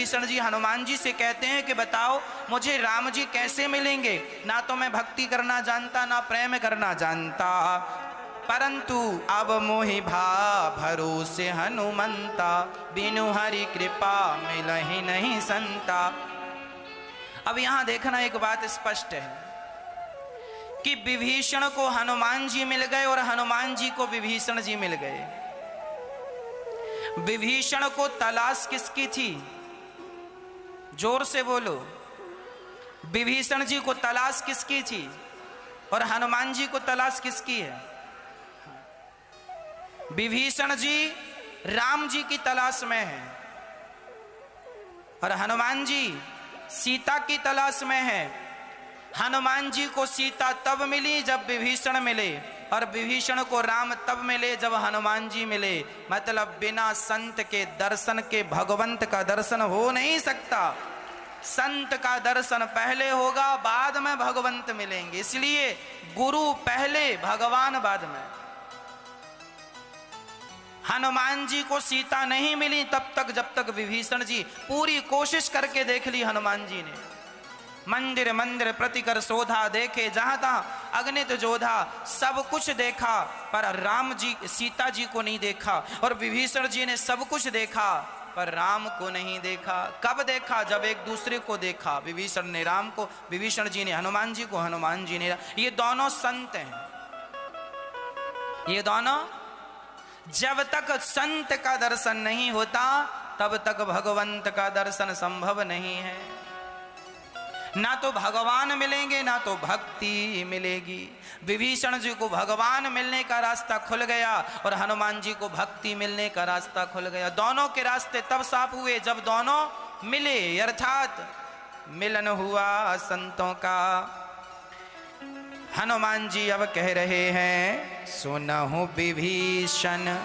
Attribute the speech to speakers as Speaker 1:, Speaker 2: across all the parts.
Speaker 1: विभीषण जी हनुमान जी से कहते हैं कि बताओ मुझे राम जी कैसे मिलेंगे, ना तो मैं भक्ति करना जानता ना प्रेम करना जानता, परंतु अब मोहि भा भरोसे हनुमंता, बिनु हरि कृपा मिलहि नहीं संता। अब यहां देखना एक बात स्पष्ट है कि विभीषण को हनुमान जी मिल गए और हनुमान जी को विभीषण जी मिल गए। विभीषण को तलाश किसकी थी? जोर से बोलो। विभीषण जी को तलाश किसकी थी और हनुमान जी को तलाश किसकी है? विभीषण जी राम जी की तलाश में है और हनुमान जी सीता की तलाश में है। हनुमान जी को सीता तब मिली जब विभीषण मिले और विभीषण को राम तब मिले जब हनुमान जी मिले। मतलब बिना संत के दर्शन के भगवंत का दर्शन हो नहीं सकता। संत का दर्शन पहले होगा, बाद में भगवंत मिलेंगे। इसलिए गुरु पहले, भगवान बाद में। हनुमान जी को सीता नहीं मिली तब तक जब तक विभीषण जी पूरी कोशिश करके देख ली। हनुमान जी ने मंदिर मंदिर प्रतिकर शोधा, देखे जहां तहां अग्नित जोधा, सब कुछ देखा पर राम जी सीता जी को नहीं देखा। और विभीषण जी ने सब कुछ देखा पर राम को नहीं देखा। कब देखा? जब एक दूसरे को देखा। विभीषण ने राम को, विभीषण जी ने हनुमान जी को, हनुमान जी ने। ये दोनों संत हैं। ये दोनों, जब तक संत का दर्शन नहीं होता तब तक भगवंत का दर्शन संभव नहीं है। ना तो भगवान मिलेंगे ना तो भक्ति मिलेगी। विभीषण जी को भगवान मिलने का रास्ता खुल गया और हनुमान जी को भक्ति मिलने का रास्ता खुल गया। दोनों के रास्ते तब साफ हुए जब दोनों मिले, अर्थात मिलन हुआ संतों का। हनुमान जी अब कह रहे हैं, सुनहु विभीषण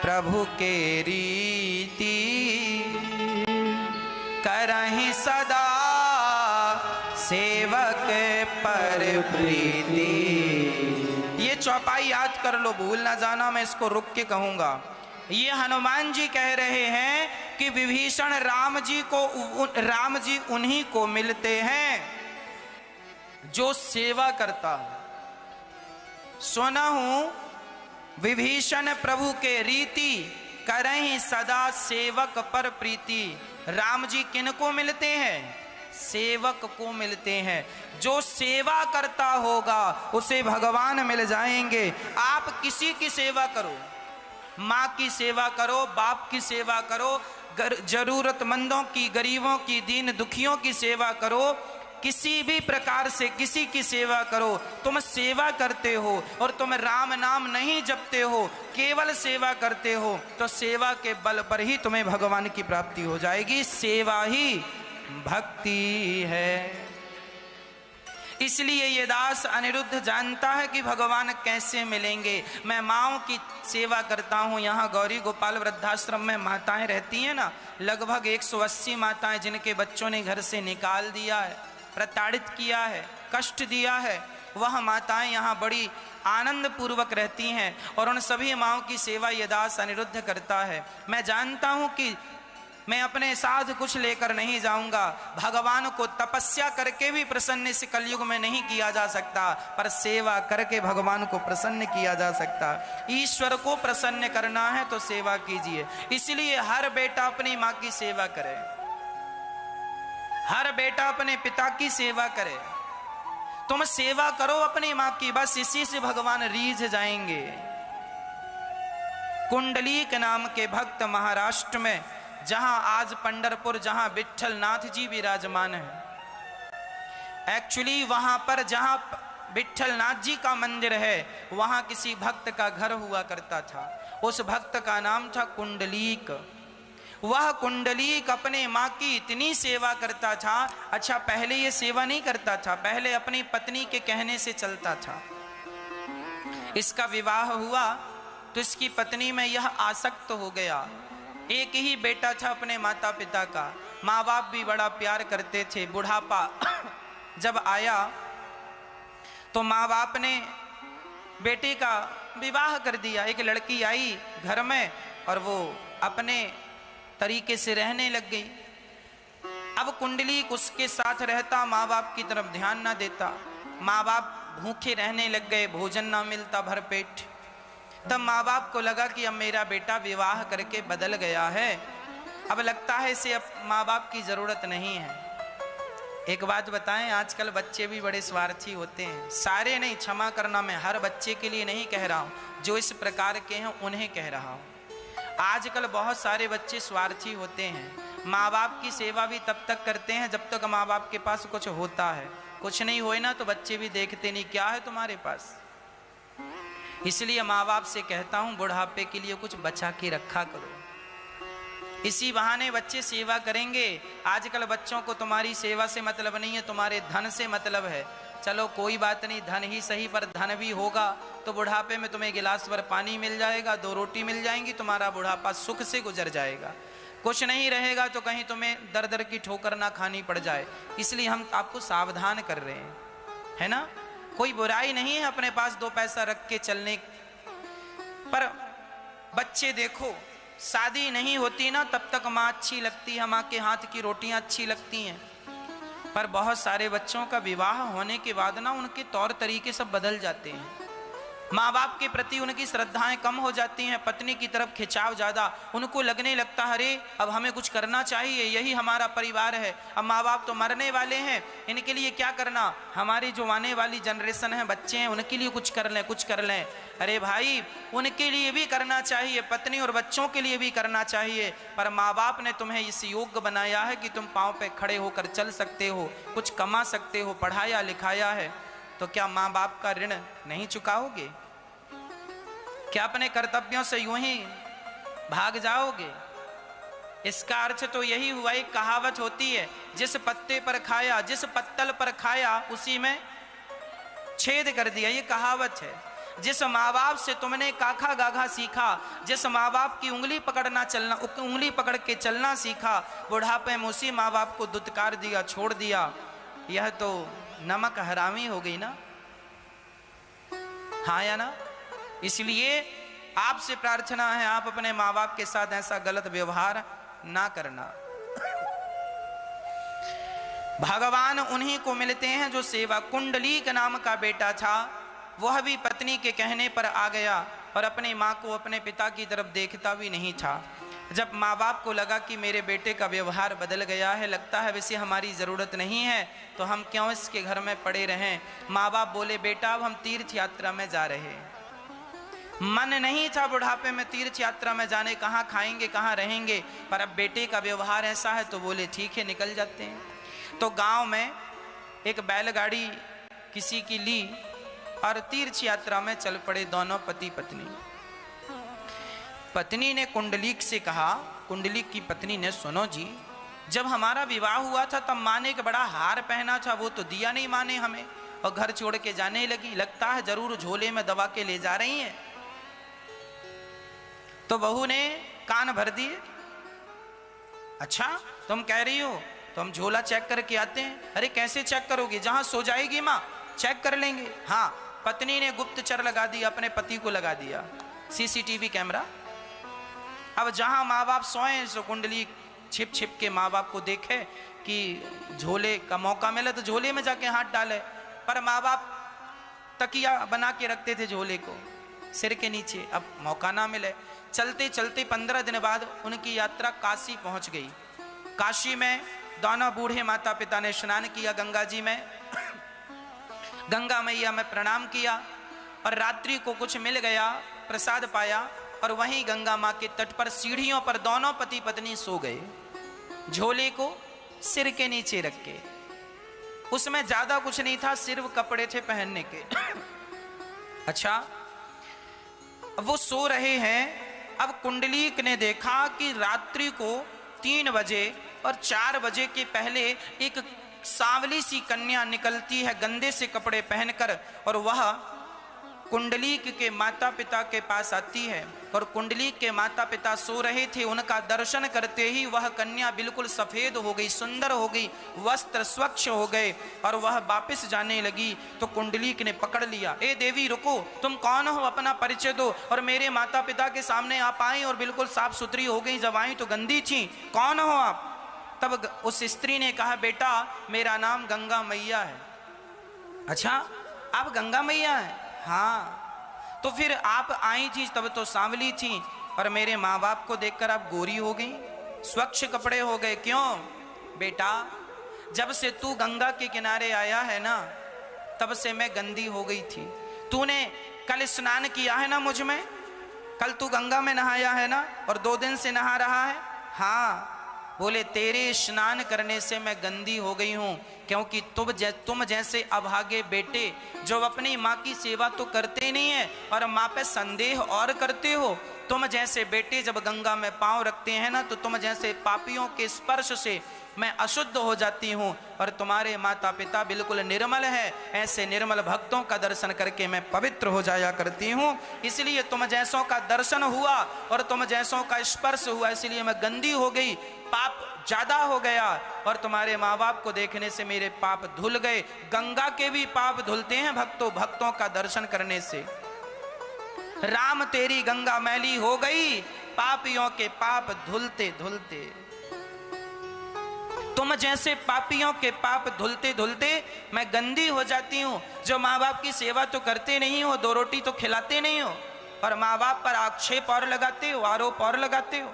Speaker 1: प्रभु के रीति, करहि सदा सेवक पर प्रीति। ये चौपाई याद कर लो, भूल ना जाना, मैं इसको रुक के कहूंगा। ये हनुमान जी कह रहे हैं कि विभीषण राम जी उन्हीं को मिलते हैं जो सेवा करता है। सुनहु विभीषण प्रभु के रीति, करहि सदा सेवक पर प्रीति। राम जी किनको मिलते हैं? सेवक को मिलते हैं। जो सेवा करता होगा उसे भगवान मिल जाएंगे। आप किसी की सेवा करो, माँ की सेवा करो, बाप की सेवा करो, जरूरतमंदों की, गरीबों की, दीन दुखियों की सेवा करो, किसी भी प्रकार से किसी की सेवा करो। तुम सेवा करते हो और तुम राम नाम नहीं जपते हो, केवल सेवा करते हो, तो सेवा के बल पर ही तुम्हें भगवान की प्राप्ति हो जाएगी। सेवा ही भक्ति है। इसलिए ये दास अनिरुद्ध जानता है कि भगवान कैसे मिलेंगे। मैं माँओं की सेवा करता हूँ। यहाँ गौरी गोपाल वृद्धाश्रम में माताएं रहती हैं ना, लगभग 180 माताएं जिनके बच्चों ने घर से निकाल दिया है, प्रताड़ित किया है, कष्ट दिया है, वह माताएं यहाँ बड़ी आनंद पूर्वक रहती हैं और उन सभी माँओं की सेवा ये दास अनिरुद्ध करता है। मैं जानता हूँ कि मैं अपने साथ कुछ लेकर नहीं जाऊंगा। भगवान को तपस्या करके भी प्रसन्न इस कलयुग में नहीं किया जा सकता, पर सेवा करके भगवान को प्रसन्न किया जा सकता। ईश्वर को प्रसन्न करना है तो सेवा कीजिए। इसलिए हर बेटा अपनी माँ की सेवा करे, हर बेटा अपने पिता की सेवा करे। तुम सेवा करो अपनी माँ की, बस इसी से भगवान रीझ जाएंगे। कुंडलीक नाम के भक्त महाराष्ट्र में, जहां आज पंढरपुर, जहां विट्ठल नाथ जी विराजमान है, एक्चुअली वहां पर जहां विट्ठल नाथ जी का मंदिर है वहां किसी भक्त का घर हुआ करता था। उस भक्त का नाम था कुंडलीक। वह कुंडलीक अपने माँ की इतनी सेवा करता था। अच्छा, पहले ये सेवा नहीं करता था, पहले अपनी पत्नी के कहने से चलता था। इसका विवाह हुआ तो इसकी पत्नी में यह आसक्त हो गया। एक ही बेटा था अपने माता पिता का, माँ बाप भी बड़ा प्यार करते थे। बुढ़ापा जब आया तो माँ बाप ने बेटे का विवाह कर दिया। एक लड़की आई घर में और वो अपने तरीके से रहने लग गई। अब कुंडलीक उसके साथ रहता, माँ बाप की तरफ ध्यान ना देता, माँ बाप भूखे रहने लग गए, भोजन ना मिलता भर पेट। तब माँ बाप को लगा कि अब मेरा बेटा विवाह करके बदल गया है, अब लगता है इसे अब माँ बाप की जरूरत नहीं है। एक बात बताएं, आजकल बच्चे भी बड़े स्वार्थी होते हैं। सारे नहीं, क्षमा करना, मैं हर बच्चे के लिए नहीं कह रहा हूं, जो इस प्रकार के हैं उन्हें कह रहा हूं। आजकल बहुत सारे बच्चे स्वार्थी होते हैं। माँ बाप की सेवा भी तब तक करते हैं जब तक माँ बाप के पास कुछ होता है, कुछ नहीं होए ना तो बच्चे भी देखते नहीं क्या है तुम्हारे पास। इसलिए माँ बाप से कहता हूं, बुढ़ापे के लिए कुछ बचा के रखा करो, इसी बहाने बच्चे सेवा करेंगे। आजकल बच्चों को तुम्हारी सेवा से मतलब नहीं है, तुम्हारे धन से मतलब है। चलो कोई बात नहीं, धन ही सही, पर धन भी होगा तो बुढ़ापे में तुम्हें गिलास भर पानी मिल जाएगा, 2 रोटी मिल जाएंगी, तुम्हारा बुढ़ापा सुख से गुजर जाएगा। कुछ नहीं रहेगा तो कहीं तुम्हें दर दर की ठोकर ना खानी पड़ जाए। इसलिए हम आपको सावधान कर रहे हैं, है ना। कोई बुराई नहीं है अपने पास 2 पैसा रख के चलने, पर बच्चे देखो, शादी नहीं होती ना तब तक माँ अच्छी लगती है, माँ के हाथ की रोटियां अच्छी लगती हैं, पर बहुत सारे बच्चों का विवाह होने के बाद ना उनके तौर तरीके सब बदल जाते हैं। माँ बाप के प्रति उनकी श्रद्धाएं कम हो जाती हैं, पत्नी की तरफ खिंचाव ज़्यादा, उनको लगने लगता है अरे अब हमें कुछ करना चाहिए, यही हमारा परिवार है, अब माँ बाप तो मरने वाले हैं, इनके लिए क्या करना, हमारी जो आने वाली जनरेशन है, बच्चे हैं, उनके लिए कुछ कर लें, कुछ कर लें। अरे भाई, उनके लिए भी करना चाहिए, पत्नी और बच्चों के लिए भी करना चाहिए, पर माँ बाप ने तुम्हें इस योग्य बनाया है कि तुम पाँव पे खड़े होकर चल सकते हो, कुछ कमा सकते हो, पढ़ाया लिखाया है, तो क्या माँ बाप का ऋण नहीं चुकाओगे? क्या अपने कर्तव्यों से यूं ही भाग जाओगे? इसका अर्थ तो यही हुआ, एक कहावत होती है, जिस पत्ते पर खाया, जिस पत्तल पर खाया उसी में छेद कर दिया, ये कहावत है। जिस माँ बाप से तुमने काखा गाघा सीखा, जिस माँ बाप की उंगली पकड़ना चलना, उंगली पकड़ के चलना सीखा, बुढ़ापे में उसी माँ बाप को दुत्कार दिया, छोड़ दिया, यह तो नमक हरामी हो गई ना, हाँ या ना। इसलिए आपसे प्रार्थना है, आप अपने माँ बाप के साथ ऐसा गलत व्यवहार ना करना। भगवान उन्हीं को मिलते हैं जो सेवा। कुंडलीक नाम का बेटा था, वह भी पत्नी के कहने पर आ गया और अपनी माँ को, अपने पिता की तरफ देखता भी नहीं था। जब माँ बाप को लगा कि मेरे बेटे का व्यवहार बदल गया है, लगता है वैसे हमारी ज़रूरत नहीं है, तो हम क्यों इसके घर में पड़े रहें। माँ बाप बोले, बेटा अब हम तीर्थ यात्रा में जा रहे हैं। मन नहीं था बुढ़ापे में तीर्थ यात्रा में जाने, कहाँ खाएंगे कहाँ रहेंगे, पर अब बेटे का व्यवहार ऐसा है तो बोले ठीक है निकल जाते हैं। तो गांव में एक बैलगाड़ी किसी की ली और तीर्थ यात्रा में चल पड़े दोनों पति पत्नी। पत्नी ने कुंडलीक से कहा, कुंडलीक की पत्नी ने, सुनो जी, जब हमारा विवाह हुआ था तब माँ ने एक बड़ा हार पहना था, वो तो दिया नहीं माँ ने हमें, और घर छोड़ के जाने लगी, लगता है जरूर झोले में दबा के ले जा रही हैं। तो बहू ने कान भर दिए, अच्छा तुम कह रही हो तो हम झोला चेक करके आते हैं। अरे कैसे चेक करोगे, जहां सो जाएगी माँ चेक कर लेंगे। हाँ, पत्नी ने गुप्तचर लगा दिया, अपने पति को लगा दिया सीसीटीवी कैमरा। अब जहां माँ बाप सोए सो कुंडली छिप छिप के माँ बाप को देखे कि झोले का मौका मिले तो झोले में जाके हाथ डाले, पर माँ बाप तकिया बना के रखते थे झोले को सिर के नीचे, अब मौका ना मिले। चलते चलते 15 दिन बाद उनकी यात्रा काशी पहुंच गई। काशी में दोनों बूढ़े माता पिता ने स्नान किया गंगा जी में, गंगा मैया में प्रणाम किया, और रात्रि को कुछ मिल गया, प्रसाद पाया, और वहीं गंगा माँ के तट पर सीढ़ियों पर दोनों पति पत्नी सो गए, झोले को सिर के नीचे रख के। उसमें ज्यादा कुछ नहीं था, सिर्फ कपड़े थे पहनने के। अच्छा, वो सो रहे हैं। अब कुंडलीक ने देखा कि रात्रि को 3 बजे और 4 बजे के पहले एक सांवली सी कन्या निकलती है गंदे से कपड़े पहनकर, और वह कुंडलीक के माता पिता के पास आती है और कुंडलीक के माता पिता सो रहे थे। उनका दर्शन करते ही वह कन्या बिल्कुल सफेद हो गई, सुंदर हो गई, वस्त्र स्वच्छ हो गए और वह वापस जाने लगी। तो कुंडलीक ने पकड़ लिया, ए देवी रुको, तुम कौन हो, अपना परिचय दो। और मेरे माता पिता के सामने आप आई और बिल्कुल साफ सुथरी हो गई, जब आई तो गंदी थी, कौन हो आप? तब उस स्त्री ने कहा, बेटा मेरा नाम गंगा मैया है। अच्छा, आप गंगा मैया हैं? हाँ। तो फिर आप आई थी तब तो सांवली थी और मेरे माँ बाप को देखकर आप गोरी हो गई, स्वच्छ कपड़े हो गए, क्यों? बेटा जब से तू गंगा के किनारे आया है ना, तब से मैं गंदी हो गई थी। तूने कल स्नान किया है ना मुझ में, कल तू गंगा में नहाया है ना और 2 दिन से नहा रहा है? हाँ। बोले तेरे स्नान करने से मैं गंदी हो गई हूँ, क्योंकि तुम जैसे अभागे बेटे जो अपनी माँ की सेवा तो करते नहीं है और माँ पे संदेह और करते हो। तुम जैसे बेटे जब गंगा में पांव रखते हैं ना, तो तुम जैसे पापियों के स्पर्श से मैं अशुद्ध हो जाती हूँ और तुम्हारे माता पिता बिल्कुल निर्मल है। ऐसे निर्मल भक्तों का दर्शन करके मैं पवित्र हो जाया करती हूँ। इसलिए तुम जैसों का दर्शन हुआ और तुम जैसों का स्पर्श हुआ, इसलिए मैं गंदी हो गई, पाप ज्यादा हो गया और तुम्हारे माँ बाप को देखने से मेरे पाप धुल गए। गंगा के भी पाप धुलते हैं भक्तों का दर्शन करने से। राम तेरी गंगा मैली हो गई, पापियों के पाप धुलते धुलते। तुम जैसे पापियों के पाप धुलते धुलते मैं गंदी हो जाती हूँ, जो माँ बाप की सेवा तो करते नहीं हो, 2 रोटी तो खिलाते नहीं हो और माँ बाप पर आक्षेप और लगाते हो, आरोप और लगाते हो।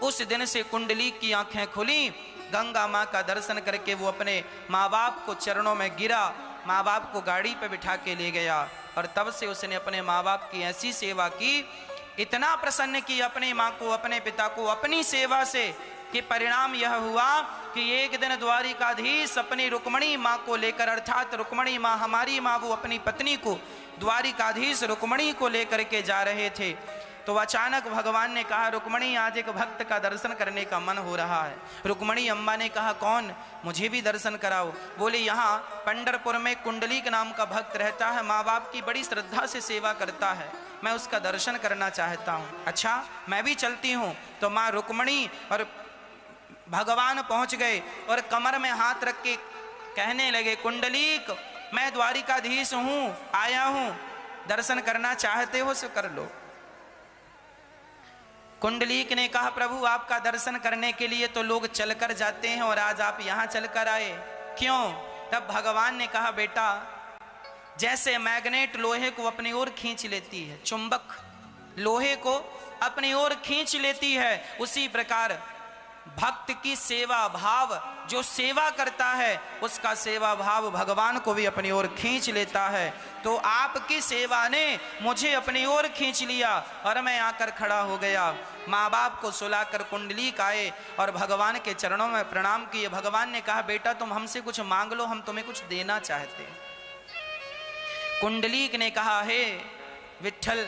Speaker 1: उस दिन से कुंडली की आंखें खुली, गंगा माँ का दर्शन करके वो अपने माँ बाप को चरणों में गिरा, माँ बाप को गाड़ी पे बिठा के ले गया और तब से उसने अपने माँ बाप की ऐसी सेवा की, इतना प्रसन्न की अपनी माँ को, अपने पिता को अपनी सेवा से, कि परिणाम यह हुआ कि एक दिन द्वारिकाधीश अपनी रुक्मणी माँ को लेकर, अर्थात रुक्मणी माँ हमारी माँ, वो अपनी पत्नी को, द्वारिकाधीश रुक्मणी को लेकर के जा रहे थे। तो अचानक भगवान ने कहा, रुक्मणी आज एक भक्त का दर्शन करने का मन हो रहा है। रुक्मणी अम्मा ने कहा, कौन? मुझे भी दर्शन कराओ। बोले यहाँ पंढरपुर में कुंडलीक नाम का भक्त रहता है, माँ बाप की बड़ी श्रद्धा से सेवा करता है, मैं उसका दर्शन करना चाहता हूँ। अच्छा मैं भी चलती हूँ। तो माँ रुक्मणी और भगवान पहुँच गए और कमर में हाथ रख के कहने लगे, कुंडलीक मैं द्वारिकाधीश हूँ, आया हूँ, दर्शन करना चाहते हो सो कर लो। कुंडलीक ने कहा, प्रभु आपका दर्शन करने के लिए तो लोग चलकर जाते हैं और आज आप यहाँ चलकर आए, क्यों? तब भगवान ने कहा, बेटा जैसे मैग्नेट लोहे को अपनी ओर खींच लेती है, चुंबक लोहे को अपनी ओर खींच लेती है, उसी प्रकार भक्त की सेवा भाव, जो सेवा करता है उसका सेवा भाव भगवान को भी अपनी ओर खींच लेता है। तो आपकी सेवा ने मुझे अपनी ओर खींच लिया और मैं आकर खड़ा हो गया। माँ बाप को सुलाकर कुंडलीक आए और भगवान के चरणों में प्रणाम किए। भगवान ने कहा, बेटा तुम हमसे कुछ मांग लो, हम तुम्हें कुछ देना चाहते हैं। कुंडलीक ने कहा, हे विठ्ठल,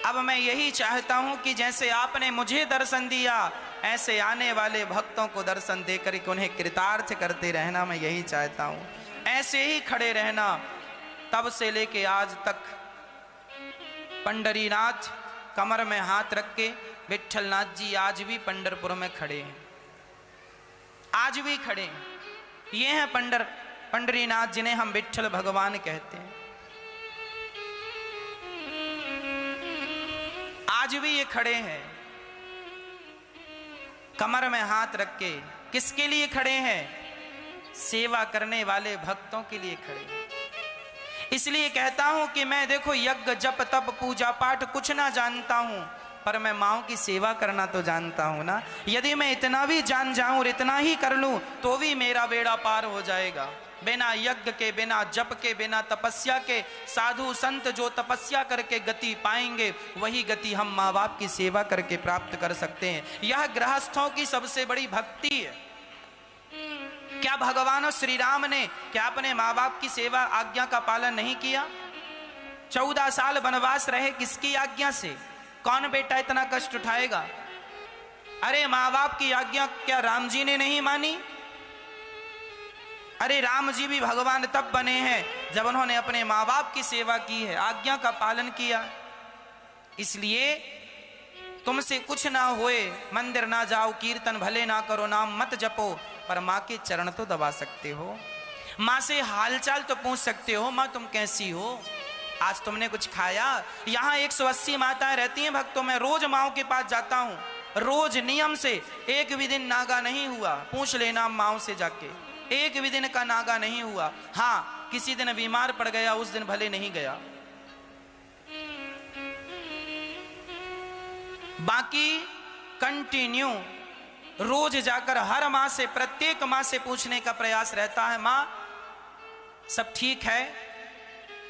Speaker 1: अब मैं यही चाहता हूं कि जैसे आपने मुझे दर्शन दिया, ऐसे आने वाले भक्तों को दर्शन देकर उन्हें कृतार्थ करते रहना, मैं यही चाहता हूं, ऐसे ही खड़े रहना। तब से लेके आज तक पंडरीनाथ कमर में हाथ रख के विठ्ठलनाथ जी आज भी पंढरपुर में खड़े हैं, आज भी खड़े हैं। ये हैं पंडरीनाथ जिन्हें हम विठ्ठल भगवान कहते हैं। आज भी ये खड़े हैं कमर में हाथ रख के। किसके लिए खड़े हैं? सेवा करने वाले भक्तों के लिए खड़े हैं। इसलिए कहता हूं कि मैं देखो यज्ञ जप तप पूजा पाठ कुछ ना जानता हूं, पर मैं माँओं की सेवा करना तो जानता हूं ना। यदि मैं इतना भी जान जाऊं और इतना ही कर लूं तो भी मेरा बेड़ा पार हो जाएगा। बिना यज्ञ के, बिना जप के, बिना तपस्या के, साधु संत जो तपस्या करके गति पाएंगे, वही गति हम माँ बाप की सेवा करके प्राप्त कर सकते हैं। यह गृहस्थों की सबसे बड़ी भक्ति है। क्या भगवान श्री राम ने क्या अपने माँ बाप की सेवा आज्ञा का पालन नहीं किया? 14 साल वनवास रहे, किसकी आज्ञा से? कौन बेटा इतना कष्ट उठाएगा? अरे माँ बाप की आज्ञा क्या राम जी ने नहीं मानी? अरे राम जी भी भगवान तब बने हैं जब उन्होंने अपने माँ बाप की सेवा की है, आज्ञा का पालन किया। इसलिए तुमसे कुछ ना होए, मंदिर ना जाओ, कीर्तन भले ना करो, नाम मत जपो, पर माँ के चरण तो दबा सकते हो, माँ से हालचाल तो पूछ सकते हो, माँ तुम कैसी हो, आज तुमने कुछ खाया। यहाँ 180 माताएं रहती हैं भक्तों, मैं रोज माओ के पास जाता हूँ, रोज नियम से, एक भी दिन नागा नहीं हुआ, पूछ लेना माओ से जाके, एक भी दिन का नागा नहीं हुआ। हाँ, किसी दिन बीमार पड़ गया, उस दिन भले नहीं गया, बाकी कंटिन्यू रोज जाकर हर माँ से, प्रत्येक माँ से पूछने का प्रयास रहता है, माँ सब ठीक है,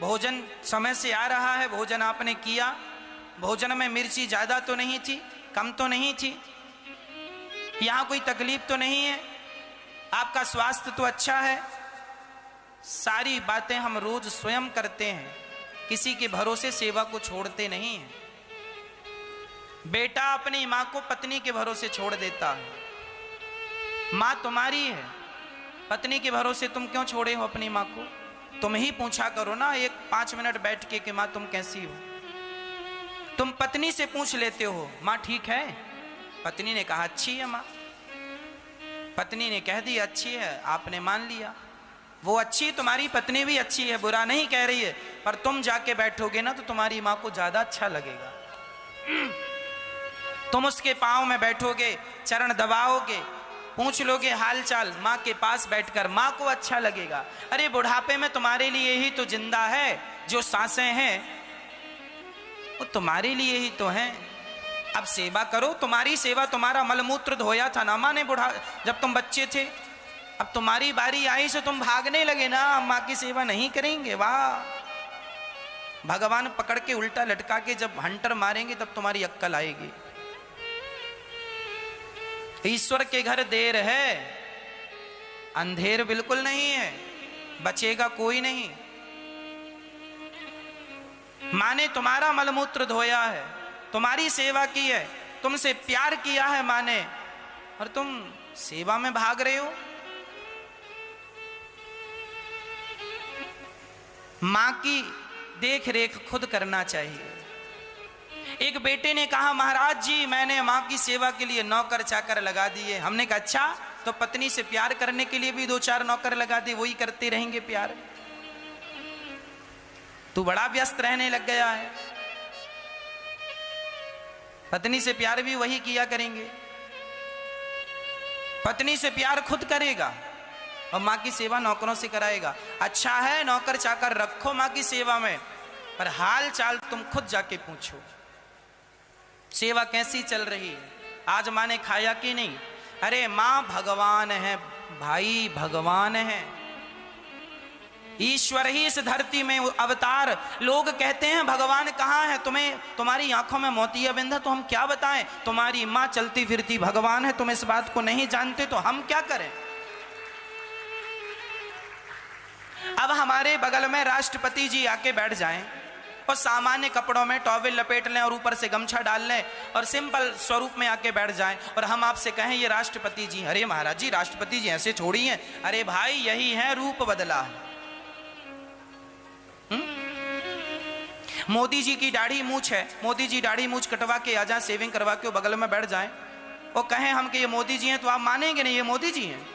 Speaker 1: भोजन समय से आ रहा है, भोजन आपने किया, भोजन में मिर्ची ज्यादा तो नहीं थी, कम तो नहीं थी, यहाँ कोई तकलीफ तो नहीं है, आपका स्वास्थ्य तो अच्छा है। सारी बातें हम रोज स्वयं करते हैं, किसी के भरोसे सेवा को छोड़ते नहीं हैं। बेटा अपनी माँ को पत्नी के भरोसे छोड़ देता है, माँ तुम्हारी है, पत्नी के भरोसे तुम क्यों छोड़े हो अपनी माँ को? तुम ही पूछा करो ना एक 5 मिनट बैठ के कि माँ तुम कैसी हो। तुम पत्नी से पूछ लेते हो, माँ ठीक है, पत्नी ने कहा अच्छी है माँ, पत्नी ने कह दी अच्छी है, आपने मान लिया, वो अच्छी, तुम्हारी पत्नी भी अच्छी है, बुरा नहीं कह रही है, पर तुम जाके बैठोगे ना तो तुम्हारी माँ को ज्यादा अच्छा लगेगा। तुम उसके पांव में बैठोगे, चरण दबाओगे, पूछ लोगे हालचाल, माँ के पास बैठकर, माँ को अच्छा लगेगा। अरे बुढ़ापे में तुम्हारे लिए ही तो जिंदा है, जो सांसें हैं वो तुम्हारे लिए ही तो हैं। अब सेवा करो, तुम्हारी सेवा, तुम्हारा मलमूत्र धोया था ना माँ ने बुढ़ा जब तुम बच्चे थे, अब तुम्हारी बारी आई से तुम भागने लगे ना, माँ की सेवा नहीं करेंगे, वाह, भगवान पकड़ के उल्टा लटका के जब हंटर मारेंगे तब तुम्हारी अक्कल आएगी। ईश्वर के घर देर है, अंधेर बिल्कुल नहीं है, बचेगा कोई नहीं। माँ ने तुम्हारा मलमूत्र धोया है, तुम्हारी सेवा की है, तुमसे प्यार किया है माँ ने, और तुम सेवा में भाग रहे हो। माँ की देख रेख खुद करना चाहिए। एक बेटे ने कहा, महाराज जी मैंने माँ की सेवा के लिए नौकर चाकर लगा दिए। हमने कहा अच्छा, तो पत्नी से प्यार करने के लिए भी 2-4 नौकर लगा दे, वही करते रहेंगे प्यार। तू बड़ा व्यस्त रहने लग गया है, पत्नी से प्यार भी वही किया करेंगे। पत्नी से प्यार खुद करेगा और माँ की सेवा नौकरों से कराएगा। अच्छा है नौकर चाकर रखो माँ की सेवा में, पर हाल चाल तुम खुद जाके पूछो, सेवा कैसी चल रही है, आज माँ ने खाया कि नहीं। अरे माँ भगवान है भाई, भगवान है, ईश्वर ही इस धरती में अवतार। लोग कहते हैं भगवान कहाँ है, तुम्हारी आंखों में मोतिया बिंदा, तो हम क्या बताएं, तुम्हारी माँ चलती फिरती भगवान है, तुम इस बात को नहीं जानते तो हम क्या करें। अब हमारे बगल में राष्ट्रपति जी आके बैठ जाएं और सामान्य कपड़ों में टॉवेल लपेट लें और ऊपर से गमछा डाल लें और सिंपल स्वरूप में आके बैठ जाएं, और हम आपसे कहें ये राष्ट्रपति जी। अरे महाराज जी राष्ट्रपति जी ऐसे छोड़ी हैं। अरे भाई यही है, रूप बदला है। मोदी जी की दाढ़ी मूछ है, मोदी जी दाढ़ी मूछ कटवा के आ जाए, सेविंग करवा के बगल में बैठ जाएं और कहें हम कि ये मोदी जी हैं, तो आप मानेंगे नहीं ये मोदी जी हैं,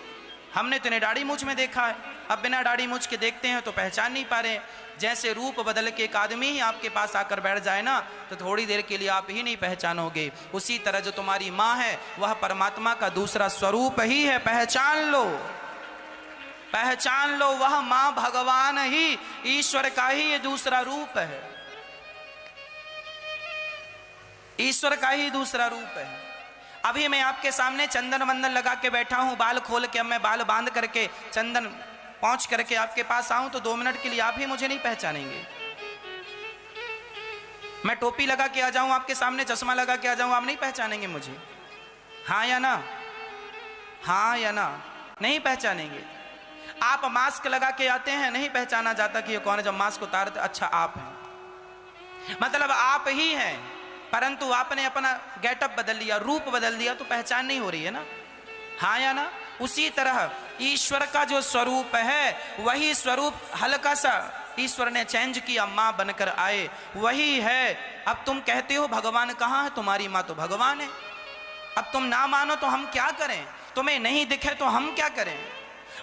Speaker 1: हमने तो इन्हें दाढ़ी मूछ में देखा है। अब बिना दाढ़ी मूछ के देखते हैं तो पहचान नहीं पा रहे। जैसे रूप बदल के एक आदमी ही आपके पास आकर बैठ जाए ना, तो थोड़ी देर के लिए आप ही नहीं पहचानोगे। उसी तरह जो तुम्हारी माँ है वह परमात्मा का दूसरा स्वरूप ही है, पहचान लो, पहचान लो, वह माँ भगवान ही, ईश्वर का ही ये दूसरा रूप है, ईश्वर का ही दूसरा रूप है। अभी मैं आपके सामने चंदन वंदन लगा के बैठा हूं, बाल खोल के, अब मैं बाल बांध करके चंदन पहुंच करके आपके पास आऊं तो 2 मिनट के लिए आप ही मुझे नहीं पहचानेंगे। मैं टोपी लगा के आ जाऊं आपके सामने, चश्मा लगा के आ जाऊं, आप नहीं पहचानेंगे मुझे, हाँ या ना, हाँ या ना, नहीं पहचानेंगे। आप मास्क लगा के आते हैं, नहीं पहचाना जाता कि ये कौन है। जब मास्क उतारते अच्छा आप हैं, मतलब आप ही हैं, परंतु आपने अपना गेटअप बदल लिया, रूप बदल दिया, तो पहचान नहीं हो रही है ना, हाँ या ना। उसी तरह ईश्वर का जो स्वरूप है वही स्वरूप हल्का सा ईश्वर ने चेंज किया, माँ बनकर आए। वही है। अब तुम कहते हो भगवान कहाँ है, तुम्हारी माँ तो भगवान है। अब तुम ना मानो तो हम क्या करें, तुम्हें नहीं दिखे तो हम क्या करें।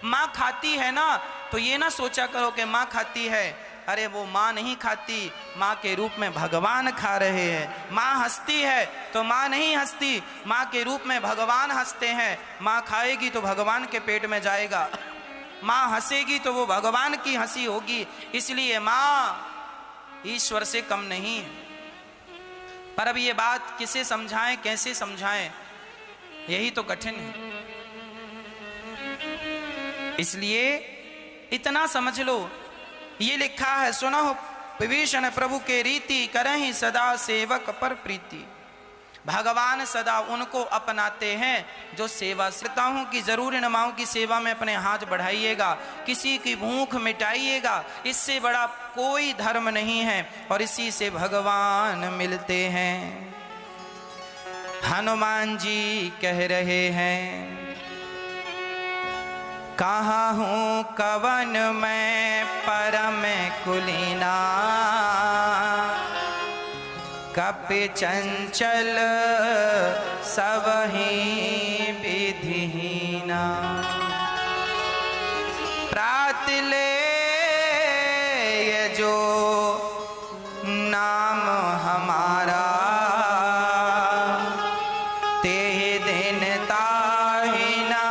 Speaker 1: माँ खाती है ना, तो ये ना सोचा करो कि माँ खाती है, अरे वो माँ नहीं खाती, माँ के रूप में भगवान खा रहे हैं। माँ हंसती है तो माँ नहीं हंसती, माँ के रूप में भगवान हंसते हैं। माँ खाएगी तो भगवान के पेट में जाएगा, माँ हंसेगी तो वो भगवान की हंसी होगी। इसलिए माँ ईश्वर से कम नहीं है। पर अब ये बात किसे समझाएं, कैसे समझाएं, यही तो कठिन है। इसलिए इतना समझ लो, ये लिखा है, सुनो विभीषण प्रभु के रीति, करहि सदा सेवक पर प्रीति। भगवान सदा उनको अपनाते हैं जो सेवा करता हूं कि जरूर इन माओं की सेवा में अपने हाथ बढ़ाइएगा, किसी की भूख मिटाइएगा। इससे बड़ा कोई धर्म नहीं है और इसी से भगवान मिलते हैं। हनुमान जी कह रहे हैं, कहाँ हूँ कवन मैं परम कुलीना, कपि चंचल सबहि विधिहीना। प्रात ले ये जो नाम हमारा, ते दिन ताहि ना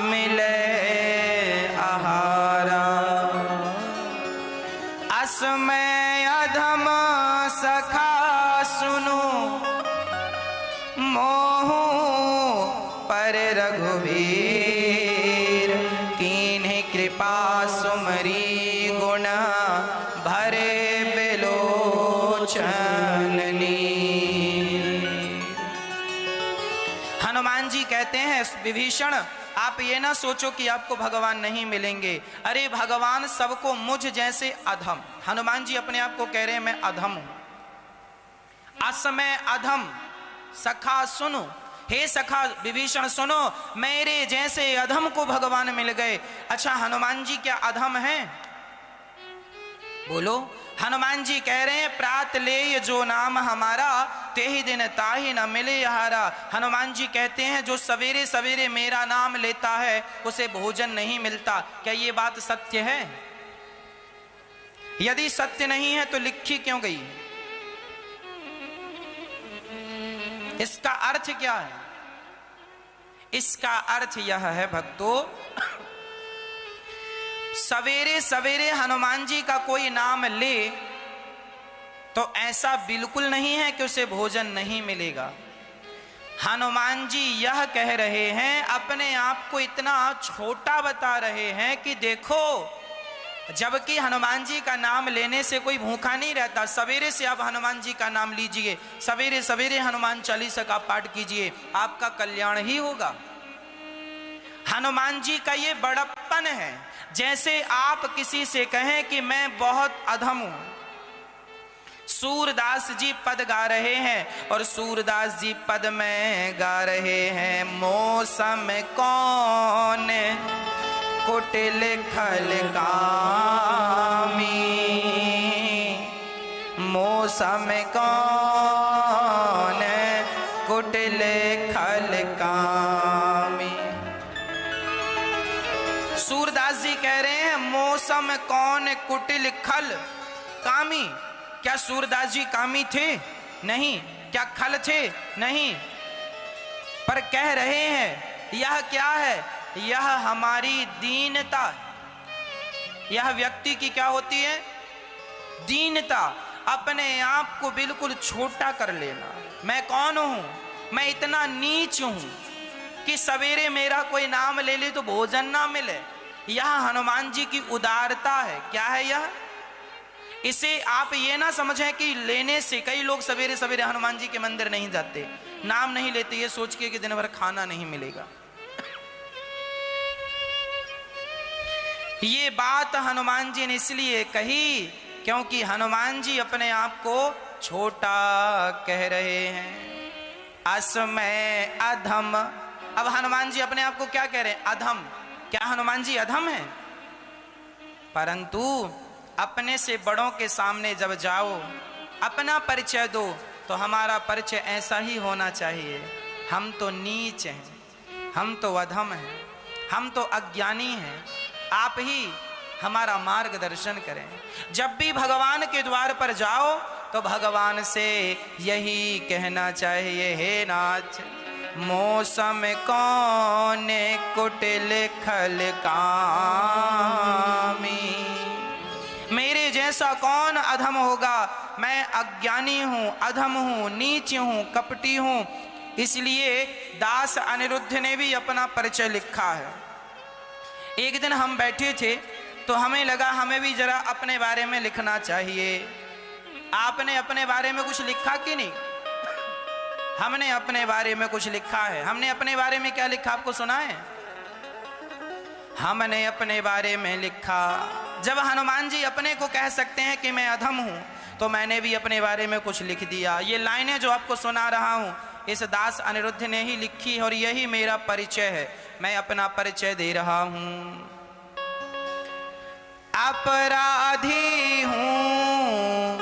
Speaker 1: मिले आहारा। असमय अधम सखा सुनो, मोह पर रघुवीर, कीन्हि कृपा सुमरी गुण, भरे बिलोचन नीर। हनुमान जी कहते हैं, विभीषण आप ये ना सोचो कि आपको भगवान नहीं मिलेंगे। अरे भगवान सबको मुझ जैसे अधम, हनुमान जी अपने आप को कह रहे हैं मैं अधम हूं। असमय अधम सखा सुनो, हे सखा विभीषण सुनो, मेरे जैसे अधम को भगवान मिल गए। अच्छा हनुमान जी क्या अधम हैं? बोलो। हनुमान जी कह रहे हैं, प्रात ले जो नाम हमारा, तेहि दिन ताहि न मिले आहारा। हनुमान जी कहते हैं, जो सवेरे सवेरे मेरा नाम लेता है उसे भोजन नहीं मिलता। क्या ये बात सत्य है? यदि सत्य नहीं है तो लिखी क्यों गई? इसका अर्थ क्या है? इसका अर्थ यह है भक्तों, सवेरे सवेरे हनुमान जी का कोई नाम ले तो ऐसा बिल्कुल नहीं है कि उसे भोजन नहीं मिलेगा। हनुमान जी यह कह रहे हैं, अपने आप को इतना छोटा बता रहे हैं कि देखो, जबकि हनुमान जी का नाम लेने से कोई भूखा नहीं रहता। सवेरे से आप हनुमान जी का नाम लीजिए, सवेरे सवेरे हनुमान चालीसा का पाठ कीजिए, आपका कल्याण ही होगा। हनुमान जी का ये बड़प्पन है। जैसे आप किसी से कहें कि मैं बहुत अधम हूं। सूरदास जी पद गा रहे हैं और सूरदास जी पद में गा रहे हैं, मौसम कौन कुटिल खल कामी, मौसम कौन कुटिल खल कामी। सूरदास जी कह रहे हैं, मौसम कौन कुटिल खल कामी। क्या सूरदास जी कामी थे? नहीं। क्या खल थे? नहीं। पर कह रहे हैं यह क्या है? यह हमारी दीनता। यह व्यक्ति की क्या होती है? दीनता। अपने आप को बिल्कुल छोटा कर लेना। मैं कौन हूं? मैं इतना नीच हूं कि सवेरे मेरा कोई नाम ले ले तो भोजन ना मिले। यह हनुमान जी की उदारता है। क्या है यह? इसे आप ये ना समझें कि लेने से, कई लोग सवेरे सवेरे हनुमान जी के मंदिर नहीं जाते, नाम नहीं लेते, ये सोच के कि दिन भर खाना नहीं मिलेगा। ये बात हनुमान जी ने इसलिए कही क्योंकि हनुमान जी अपने आप को छोटा कह रहे हैं। असमय अधम। अब हनुमान जी अपने आप को क्या कह रहे हैं? अधम। क्या हनुमान जी अधम है? परंतु अपने से बड़ों के सामने जब जाओ, अपना परिचय दो, तो हमारा परिचय ऐसा ही होना चाहिए, हम तो नीच हैं, हम तो अधम हैं, हम तो अज्ञानी हैं, आप ही हमारा मार्गदर्शन करें। जब भी भगवान के द्वार पर जाओ तो भगवान से यही कहना चाहिए, हे नाथ मौसम कौन कुटिल खल कामी, मेरे जैसा कौन अधम होगा, मैं अज्ञानी हूँ, अधम हूँ, नीच हूँ, कपटी हूँ। इसलिए दास अनिरुद्ध ने भी अपना परिचय लिखा है। एक दिन हम बैठे थे तो हमें लगा हमें भी जरा अपने बारे में लिखना चाहिए। आपने अपने बारे में कुछ लिखा कि नहीं? हमने अपने बारे में कुछ लिखा है। हमने अपने बारे में क्या लिखा आपको सुना है? हमने अपने बारे में लिखा, जब हनुमान जी अपने को कह सकते हैं कि मैं अधम हूं, तो मैंने भी अपने बारे में कुछ लिख दिया। ये लाइनें जो आपको सुना रहा हूं इस दास अनिरुद्ध ने ही लिखी और यही मेरा परिचय है। मैं अपना परिचय दे रहा हूं। अपराधी हूं,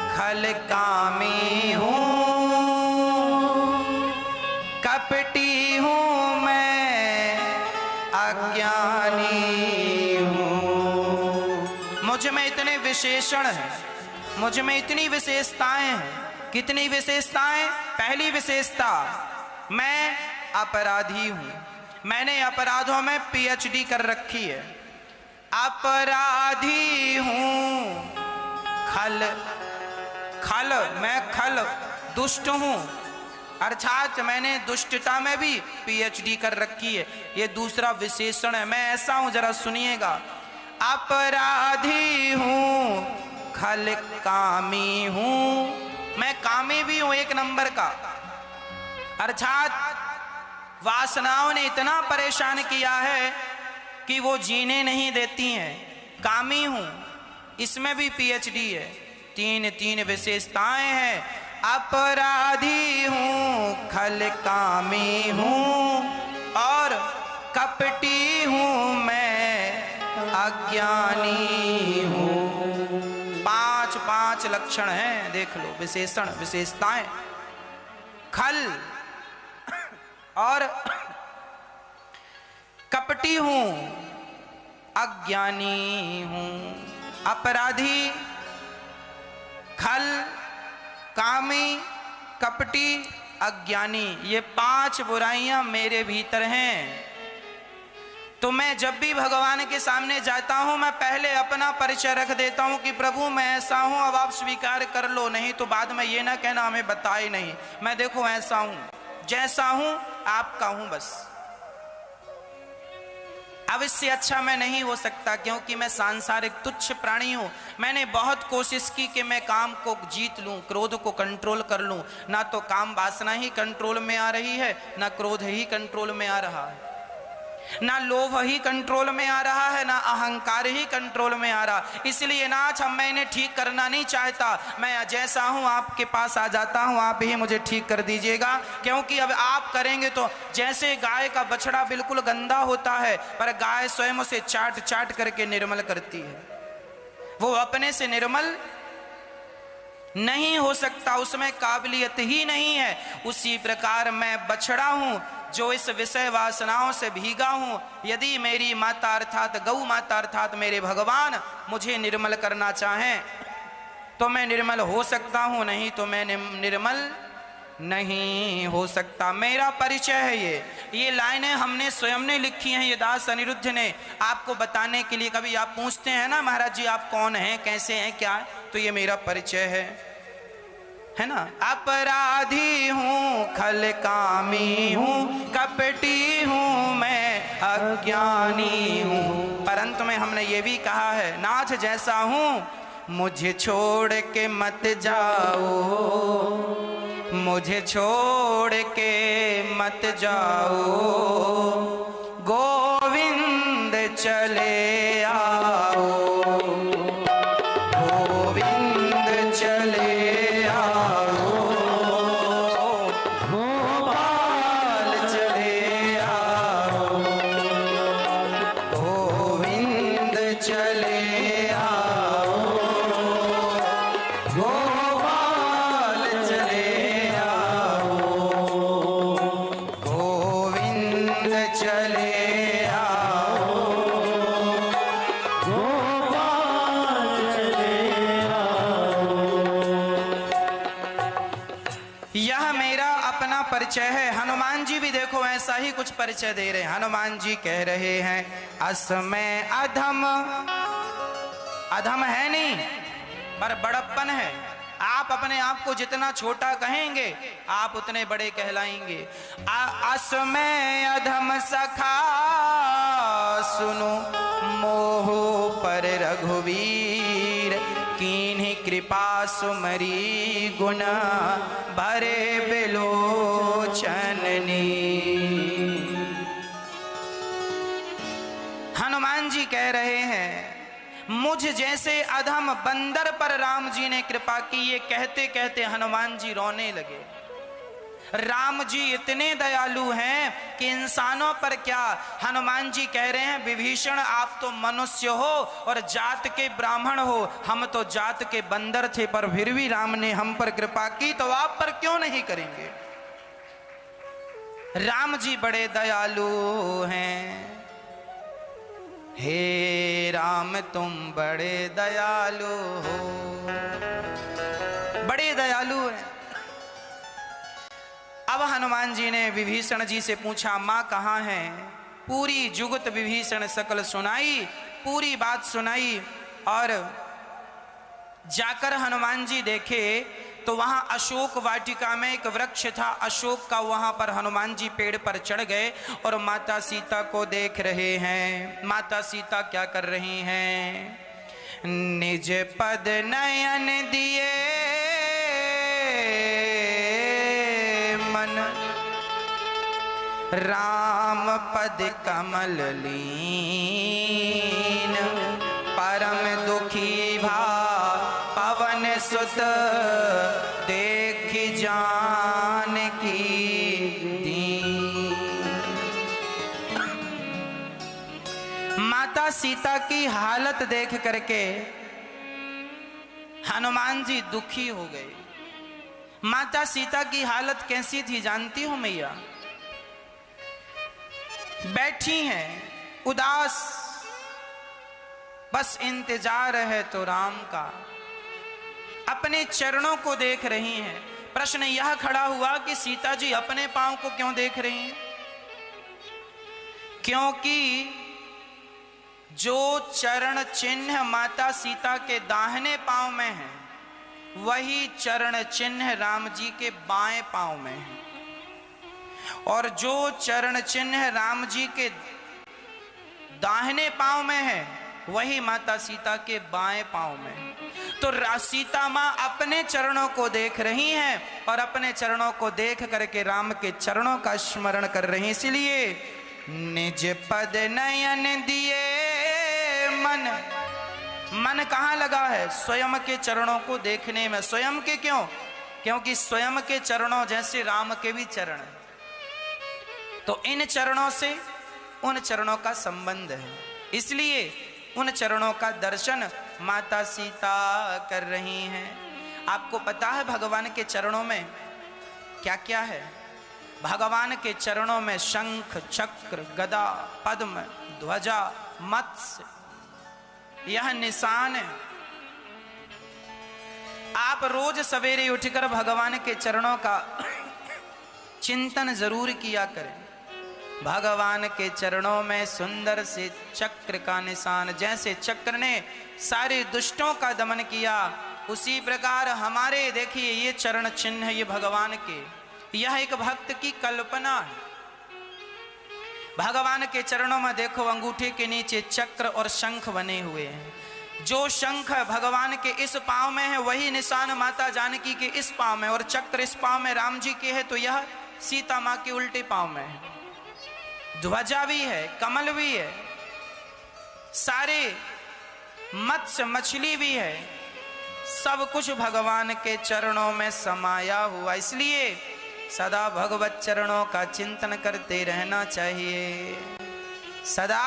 Speaker 1: खल कामी हूं, कपटी हूं, मैं अज्ञानी हूं। मुझ में इतने विशेषण हैं, मुझ में इतनी विशेषताएं हैं। कितनी विशेषताएं? पहली विशेषता, मैं अपराधी हूं, मैंने अपराधों में पीएचडी कर रखी है। अपराधी हूं, खल, मैं खल, दुष्ट हूं, अर्थात मैंने दुष्टता में भी पीएचडी कर रखी है। ये दूसरा विशेषण है। मैं ऐसा हूं, जरा सुनिएगा। अपराधी हूं, खल कामी हूं, मैं कामी भी हूं एक नंबर का, अर्थात वासनाओं ने इतना परेशान किया है कि वो जीने नहीं देती हैं। कामी हूं, इसमें भी पीएचडी है। तीन विशेषताएं हैं। अपराधी हूं, खल कामी हूं और कपटी हूं, मैं अज्ञानी हूं। पांच लक्षण हैं, देख लो, विशेषण, विशेषताएं। खल और कपटी हूं, अज्ञानी हूं। अपराधी, खल, कामी, कपटी, अज्ञानी, ये 5 बुराइयां मेरे भीतर हैं। तो मैं जब भी भगवान के सामने जाता हूं, मैं पहले अपना परिचय रख देता हूं कि प्रभु मैं ऐसा हूं, अब आप स्वीकार कर लो, नहीं तो बाद में ये ना कहना हमें बताए नहीं। मैं देखो ऐसा हूं, जैसा हूं आपका हूं बस। अब इससे अच्छा मैं नहीं हो सकता, क्योंकि मैं सांसारिक तुच्छ प्राणी हूं। मैंने बहुत कोशिश की कि मैं काम को जीत लूं, क्रोध को कंट्रोल कर लूं। ना तो काम वासना ही कंट्रोल में आ रही है, ना क्रोध ही कंट्रोल में आ रहा है, ना लोभ ही कंट्रोल में आ रहा है, ना अहंकार ही कंट्रोल में आ रहा। इसलिए नाथ, अब मैंने ठीक करना नहीं चाहता। मैं जैसा हूं आपके पास आ जाता हूं, आप ही मुझे ठीक कर दीजिएगा। क्योंकि अब आप करेंगे तो, जैसे गाय का बछड़ा बिल्कुल गंदा होता है, पर गाय स्वयं उसे चाट चाट करके निर्मल करती है, वो अपने से निर्मल नहीं हो सकता, उसमें काबिलियत ही नहीं है। उसी प्रकार मैं बछड़ा हूं जो इस विषय वासनाओं से भीगा हूं। यदि मेरी माता अर्थात गौ माता अर्थात मेरे भगवान मुझे निर्मल करना चाहें तो मैं निर्मल हो सकता हूं, नहीं तो मैं निर्मल नहीं हो सकता। मेरा परिचय है ये लाइनें हमने स्वयं ने लिखी हैं, ये दास अनिरुद्ध ने आपको बताने के लिए। कभी आप पूछते हैं ना, महाराज जी आप कौन हैं, कैसे हैं, क्या है, तो ये मेरा परिचय है ना। अपराधी हूं, खल कामी हूं, कपटी हूं, मैं अज्ञानी हूं। परंतु में हमने ये भी कहा है, नाथ जैसा हूं मुझे छोड़ के मत जाओ, मुझे छोड़ के मत जाओ, गोविंद चले आओ, गोविंद चले आओ, गोपाल चले आओ, गोविंद चले चले आओ, गोपाल चले आओ। यह मेरा अपना परिचय है। हनुमान जी भी देखो ऐसा ही कुछ परिचय दे रहे हैं। हनुमान जी कह रहे हैं असमय अधम, अधम है नहीं पर बड़प्पन है। आप अपने आप को जितना छोटा कहेंगे आप उतने बड़े कहलाएंगे। असमय अधम सखा सुनो मोह पर रघुवीर, कीन्ही कृपा सुमरी गुण भरे बिलोचननी। हनुमान जी कह रहे हैं मुझ जैसे अधम बंदर पर राम जी ने कृपा की। ये कहते कहते हनुमान जी रोने लगे। राम जी इतने दयालु हैं कि इंसानों पर क्या, हनुमान जी कह रहे हैं विभीषण आप तो मनुष्य हो और जात के ब्राह्मण हो, हम तो जात के बंदर थे, पर फिर भी राम ने हम पर कृपा की, तो आप पर क्यों नहीं करेंगे। राम जी बड़े दयालु हैं। हे राम तुम बड़े दयालु हो, बड़े दयालु हैं। अब हनुमान जी ने विभीषण जी से पूछा माँ कहाँ है। पूरी जुगत विभीषण सकल सुनाई, पूरी बात सुनाई। और जाकर हनुमान जी देखे तो वहां अशोक वाटिका में एक वृक्ष था, अशोक का। वहां पर हनुमान जी पेड़ पर चढ़ गए और माता सीता को देख रहे हैं। माता सीता क्या कर रही हैं, निज पद नयन दिए मन, राम पद कमल लीन, परम दुखी भा पवन सुत, देख जान की दीन। माता सीता की हालत देख करके हनुमान जी दुखी हो गए। माता सीता की हालत कैसी थी जानती हो मैया? बैठी हैं उदास, बस इंतजार है तो राम का। अपने चरणों को देख रही हैं। प्रश्न यह खड़ा हुआ कि सीता जी अपने पांव को क्यों देख रही हैं? क्योंकि जो चरण चिन्ह माता सीता के दाहिने पांव में है, वही चरण चिन्ह राम जी के बाएं पांव में है। और जो चरण चिन्ह राम जी के दाहिने पांव में है, वही माता सीता के बाएं पांव में है। तो सीता मां अपने चरणों को देख रही हैं और अपने चरणों को देख करके राम के चरणों का स्मरण कर रही। इसलिए निज पद नयन दिए मन, मन कहाँ लगा है? स्वयं के चरणों को देखने में। स्वयं के क्यों? क्योंकि स्वयं के चरणों जैसे राम के भी चरण हैं, तो इन चरणों से उन चरणों का संबंध है। इसलिए उन चरणों का दर्शन माता सीता कर रही हैं। आपको पता है भगवान के चरणों में क्या क्या है? भगवान के चरणों में शंख, चक्र, गदा, पद्म, ध्वजा, मत्स्य, यह निशान है। आप रोज सवेरे उठकर भगवान के चरणों का चिंतन जरूर किया करें। भगवान के चरणों में सुंदर से चक्र का निशान, जैसे चक्र ने सारे दुष्टों का दमन किया, उसी प्रकार हमारे देखिए ये चरण चिन्ह, ये भगवान के, यह एक भक्त की कल्पना है। भगवान के चरणों में देखो अंगूठे के नीचे चक्र और शंख बने हुए हैं। जो शंख भगवान के इस पांव में है, वही निशान माता जानकी के इस पांव में, और चक्र इस पांव में राम जी के है, तो यह सीता मां के उल्टे पांव में है। ध्वजा भी है, कमल भी है, सारे मत्स्य मछली भी है, सब कुछ भगवान के चरणों में समाया हुआ। इसलिए सदा भगवत चरणों का चिंतन करते रहना चाहिए, सदा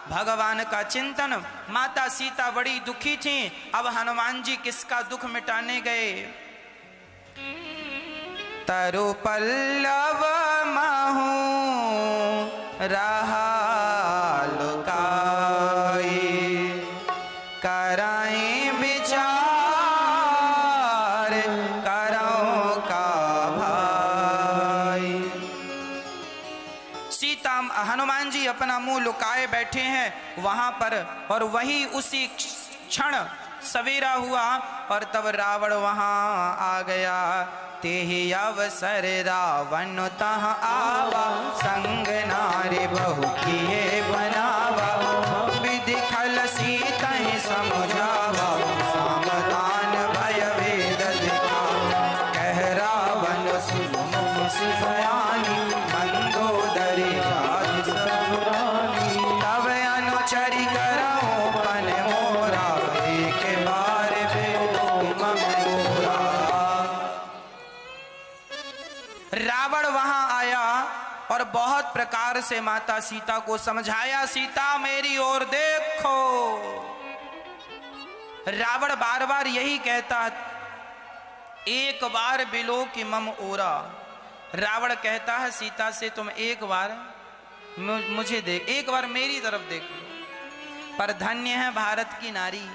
Speaker 1: भगवान का चिंतन। माता सीता बड़ी दुखी थी। अब हनुमान जी किसका दुख मिटाने गए? तरु पल्लव महू रहा लुकाई, कराई विचार करो का भाई। सीता हनुमान जी अपना मुंह लुकाए बैठे हैं वहां पर, और वही उसी क्षण सवेरा हुआ और तब रावण वहां आ गया। तेहि अवसर रावण तह आवा, संग नारी बहु किए बनावा। विधि खल सीता समझावा, सावधान भय वेद दिखावा। कह रावण सुन बयानी, मंदोदरी राज सब रानी। तब अनुचरी करऊं पन मोरा, एक बार रावण वहां आया और बहुत प्रकार से माता सीता को समझाया, सीता मेरी ओर देखो। रावण बार बार यही कहता, एक बार बिलो कि मम ओरा। रावण कहता है सीता से, तुम एक बार मुझे देख, एक बार मेरी तरफ देख लो। पर धन्य है भारत की नारी,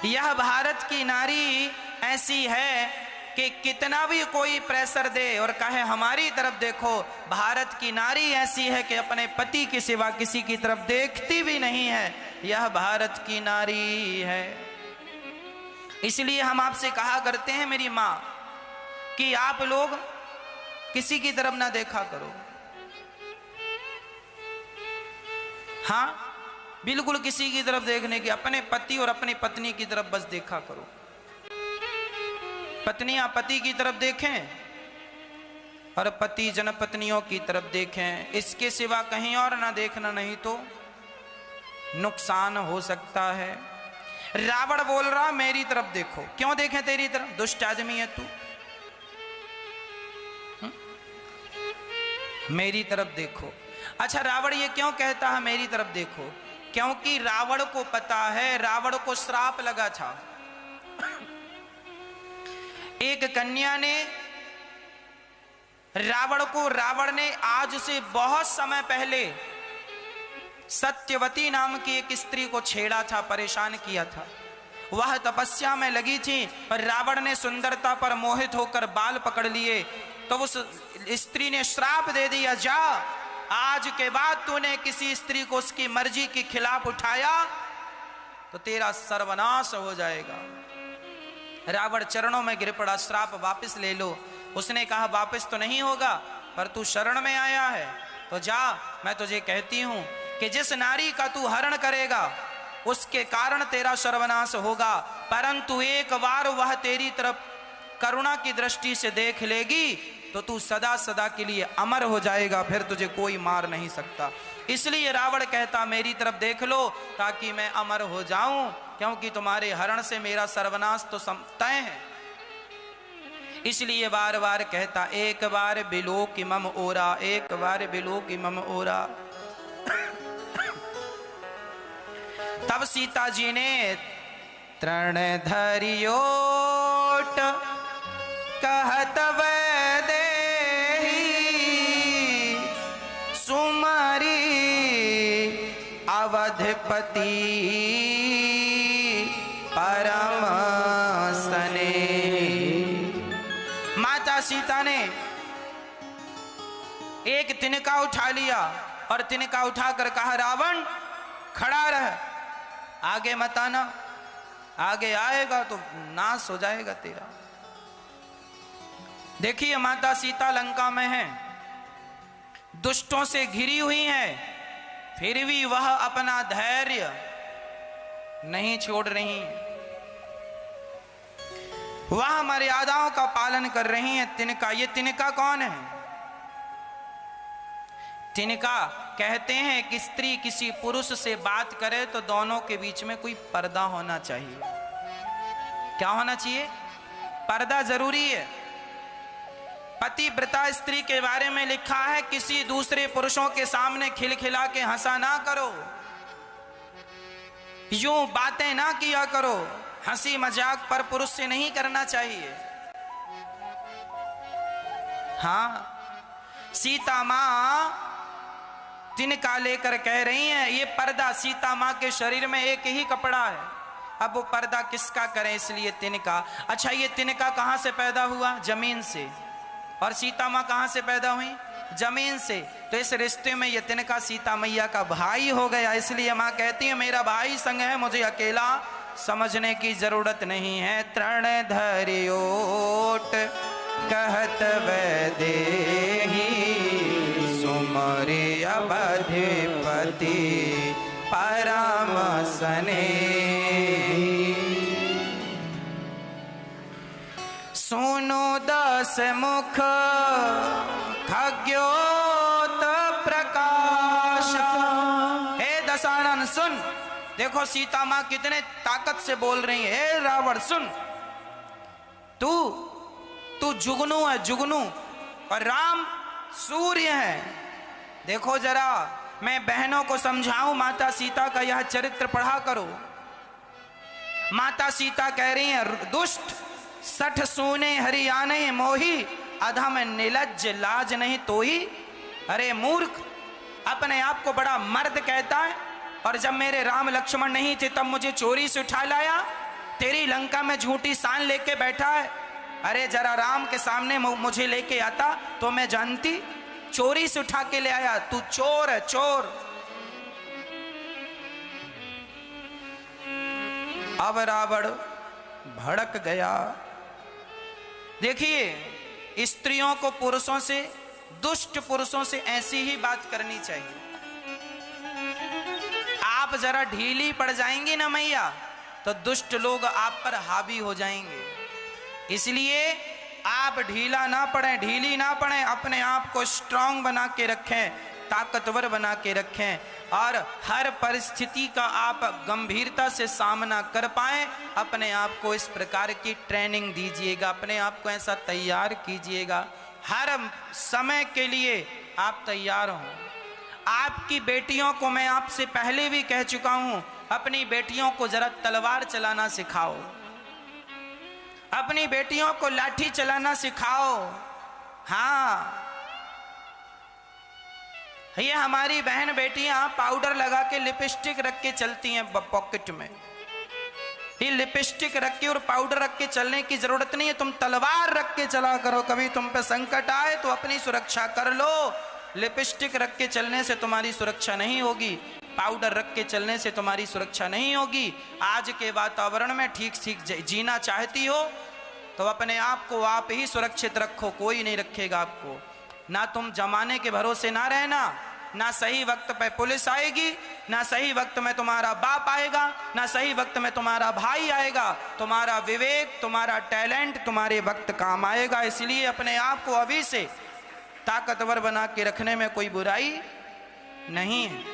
Speaker 1: यह भारत की नारी ऐसी है कि कितना भी कोई प्रेशर दे और कहे हमारी तरफ देखो, भारत की नारी ऐसी है कि अपने पति के सिवा किसी की तरफ देखती भी नहीं है। यह भारत की नारी है। इसलिए हम आपसे कहा करते हैं मेरी माँ कि आप लोग किसी की तरफ ना देखा करो। हाँ, बिल्कुल किसी की तरफ देखने की, अपने पति और अपनी पत्नी की तरफ बस देखा करो। पत्नियां पति की तरफ देखें और पति जनपत्नियों की तरफ देखें, इसके सिवा कहीं और ना देखना, नहीं तो नुकसान हो सकता है। रावण बोल रहा मेरी तरफ देखो। क्यों देखें तेरी तरफ? दुष्ट आदमी है तू। मेरी तरफ देखो। अच्छा, रावण ये क्यों कहता है मेरी तरफ देखो? क्योंकि रावण को पता है, रावण को श्राप लगा था। एक कन्या ने रावण ने आज से बहुत समय पहले सत्यवती नाम की एक स्त्री को छेड़ा था, परेशान किया था। वह तपस्या में लगी थी और रावण ने सुंदरता पर मोहित होकर बाल पकड़ लिए, तो उस स्त्री ने श्राप दे दिया, जा आज के बाद तूने किसी स्त्री को उसकी मर्जी के खिलाफ उठाया तो तेरा सर्वनाश हो जाएगा। रावण चरणों में गिर पड़ा, श्राप वापस ले लो। उसने कहा वापस तो नहीं होगा, पर तू शरण में आया है तो जा। मैं तुझे कहती हूं कि जिस नारी का तू हरण करेगा उसके कारण तेरा सर्वनाश होगा, परंतु एक बार वह तेरी तरफ करुणा की दृष्टि से देख लेगी तो तू सदा सदा के लिए अमर हो जाएगा, फिर तुझे कोई मार नहीं सकता। इसलिए रावण कहता मेरी तरफ देख लो ताकि मैं अमर हो जाऊं, क्योंकि तुम्हारे हरण से मेरा सर्वनाश तो तय है। इसलिए बार बार कहता एक बार बिलो कि मम ओरा, एक बार बिलो कि मम ओरा। तब सीता जी ने तृण धरियोट कहत वैदेही, सुमरी अवधपति परम स्नेही। माता सीता ने एक तिनका उठा लिया और तिनका उठाकर कहा रावण खड़ा रह, आगे मत आना, आगे आएगा तो नाश हो जाएगा तेरा। देखिए माता सीता लंका में है, दुष्टों से घिरी हुई है, फिर भी वह अपना धैर्य नहीं छोड़ रही है, वह मर्यादाओं का पालन कर रही है। तिनका, ये तिनका कौन है? तिनका कहते हैं कि स्त्री किसी पुरुष से बात करे तो दोनों के बीच में कोई पर्दा होना चाहिए। क्या होना चाहिए? पर्दा जरूरी है। पतिव्रता स्त्री के बारे में लिखा है किसी दूसरे पुरुषों के सामने खिलखिला के हंसा ना करो, यूं बातें ना किया करो, हंसी मजाक पर पुरुष से नहीं करना चाहिए। हाँ, सीता मां तिनका लेकर कह रही हैं ये पर्दा सीता माँ के शरीर में एक ही कपड़ा है, अब वो पर्दा किसका करें, इसलिए तिनका। अच्छा ये तिनका कहाँ से पैदा हुआ? जमीन से। और सीता माँ कहाँ से पैदा हुई? जमीन से। तो इस रिश्ते में ये तिनका सीता मैया का भाई हो गया, इसलिए माँ कहती है मेरा भाई संग है, मुझे अकेला समझने की जरूरत नहीं है। तृण धरियोट कहत वैदेही सुमरे अवधिपति परम स्नेही। सुनो दस मुख खग्योत प्रकाश। हे दशानन सुन, देखो सीता माँ कितने ताकत से बोल रही है। हे रावण सुन, तू जुगनू है, जुगनू, और राम सूर्य है। देखो जरा मैं बहनों को समझाऊं, माता सीता का यह चरित्र पढ़ा करो। माता सीता कह रही हैं दुष्ट सठ सोने हरियाणे मोही अधम नीलज लाज नहीं तोही। अरे मूर्ख, अपने आप को बड़ा मर्द कहता है, और जब मेरे राम लक्ष्मण नहीं थे तब मुझे चोरी से उठा लाया, तेरी लंका में झूठी सान लेके बैठा है। अरे जरा राम के सामने मुझे लेके आता तो मैं जानती, चोरी से उठा के ले आया, तू चोर है, चोर। अब रावण भड़क गया। देखिए स्त्रियों को पुरुषों से, दुष्ट पुरुषों से ऐसी ही बात करनी चाहिए। आप जरा ढीली पड़ जाएंगी ना मैया, तो दुष्ट लोग आप पर हावी हो जाएंगे। इसलिए आप ढीला ना पड़े, ढीली ना पड़े, अपने आप को स्ट्रांग बना के रखें, ताकतवर बना के रखें, और हर परिस्थिति का आप गंभीरता से सामना कर पाएं। अपने आप को इस प्रकार की ट्रेनिंग दीजिएगा, अपने आप को ऐसा तैयार कीजिएगा, हर समय के लिए आप तैयार हों। आपकी बेटियों को मैं आपसे पहले भी कह चुका हूं, अपनी बेटियों को जरा तलवार चलाना सिखाओ, अपनी बेटियों को लाठी चलाना सिखाओ। हाँ, ये हमारी बहन बेटियां पाउडर लगा के लिपस्टिक रख के चलती हैं पॉकेट में। ये लिपस्टिक रख के और पाउडर रख के चलने की जरूरत नहीं है, तुम तलवार रख के चला करो। कभी तुम पे संकट आए तो अपनी सुरक्षा कर लो। लिपस्टिक रख के चलने से तुम्हारी सुरक्षा नहीं होगी, पाउडर रख के चलने से तुम्हारी सुरक्षा नहीं होगी। आज के वातावरण में ठीक ठीक जीना चाहती हो तो अपने आप को आप ही सुरक्षित रखो, कोई नहीं रखेगा आपको। ना तुम जमाने के भरोसे ना रहना, ना सही वक्त पे पुलिस आएगी, ना सही वक्त में तुम्हारा बाप आएगा, ना सही वक्त में तुम्हारा भाई आएगा। तुम्हारा विवेक, तुम्हारा टैलेंट तुम्हारे वक्त काम आएगा। इसलिए अपने आप को अभी से ताकतवर बना के रखने में कोई बुराई नहीं है।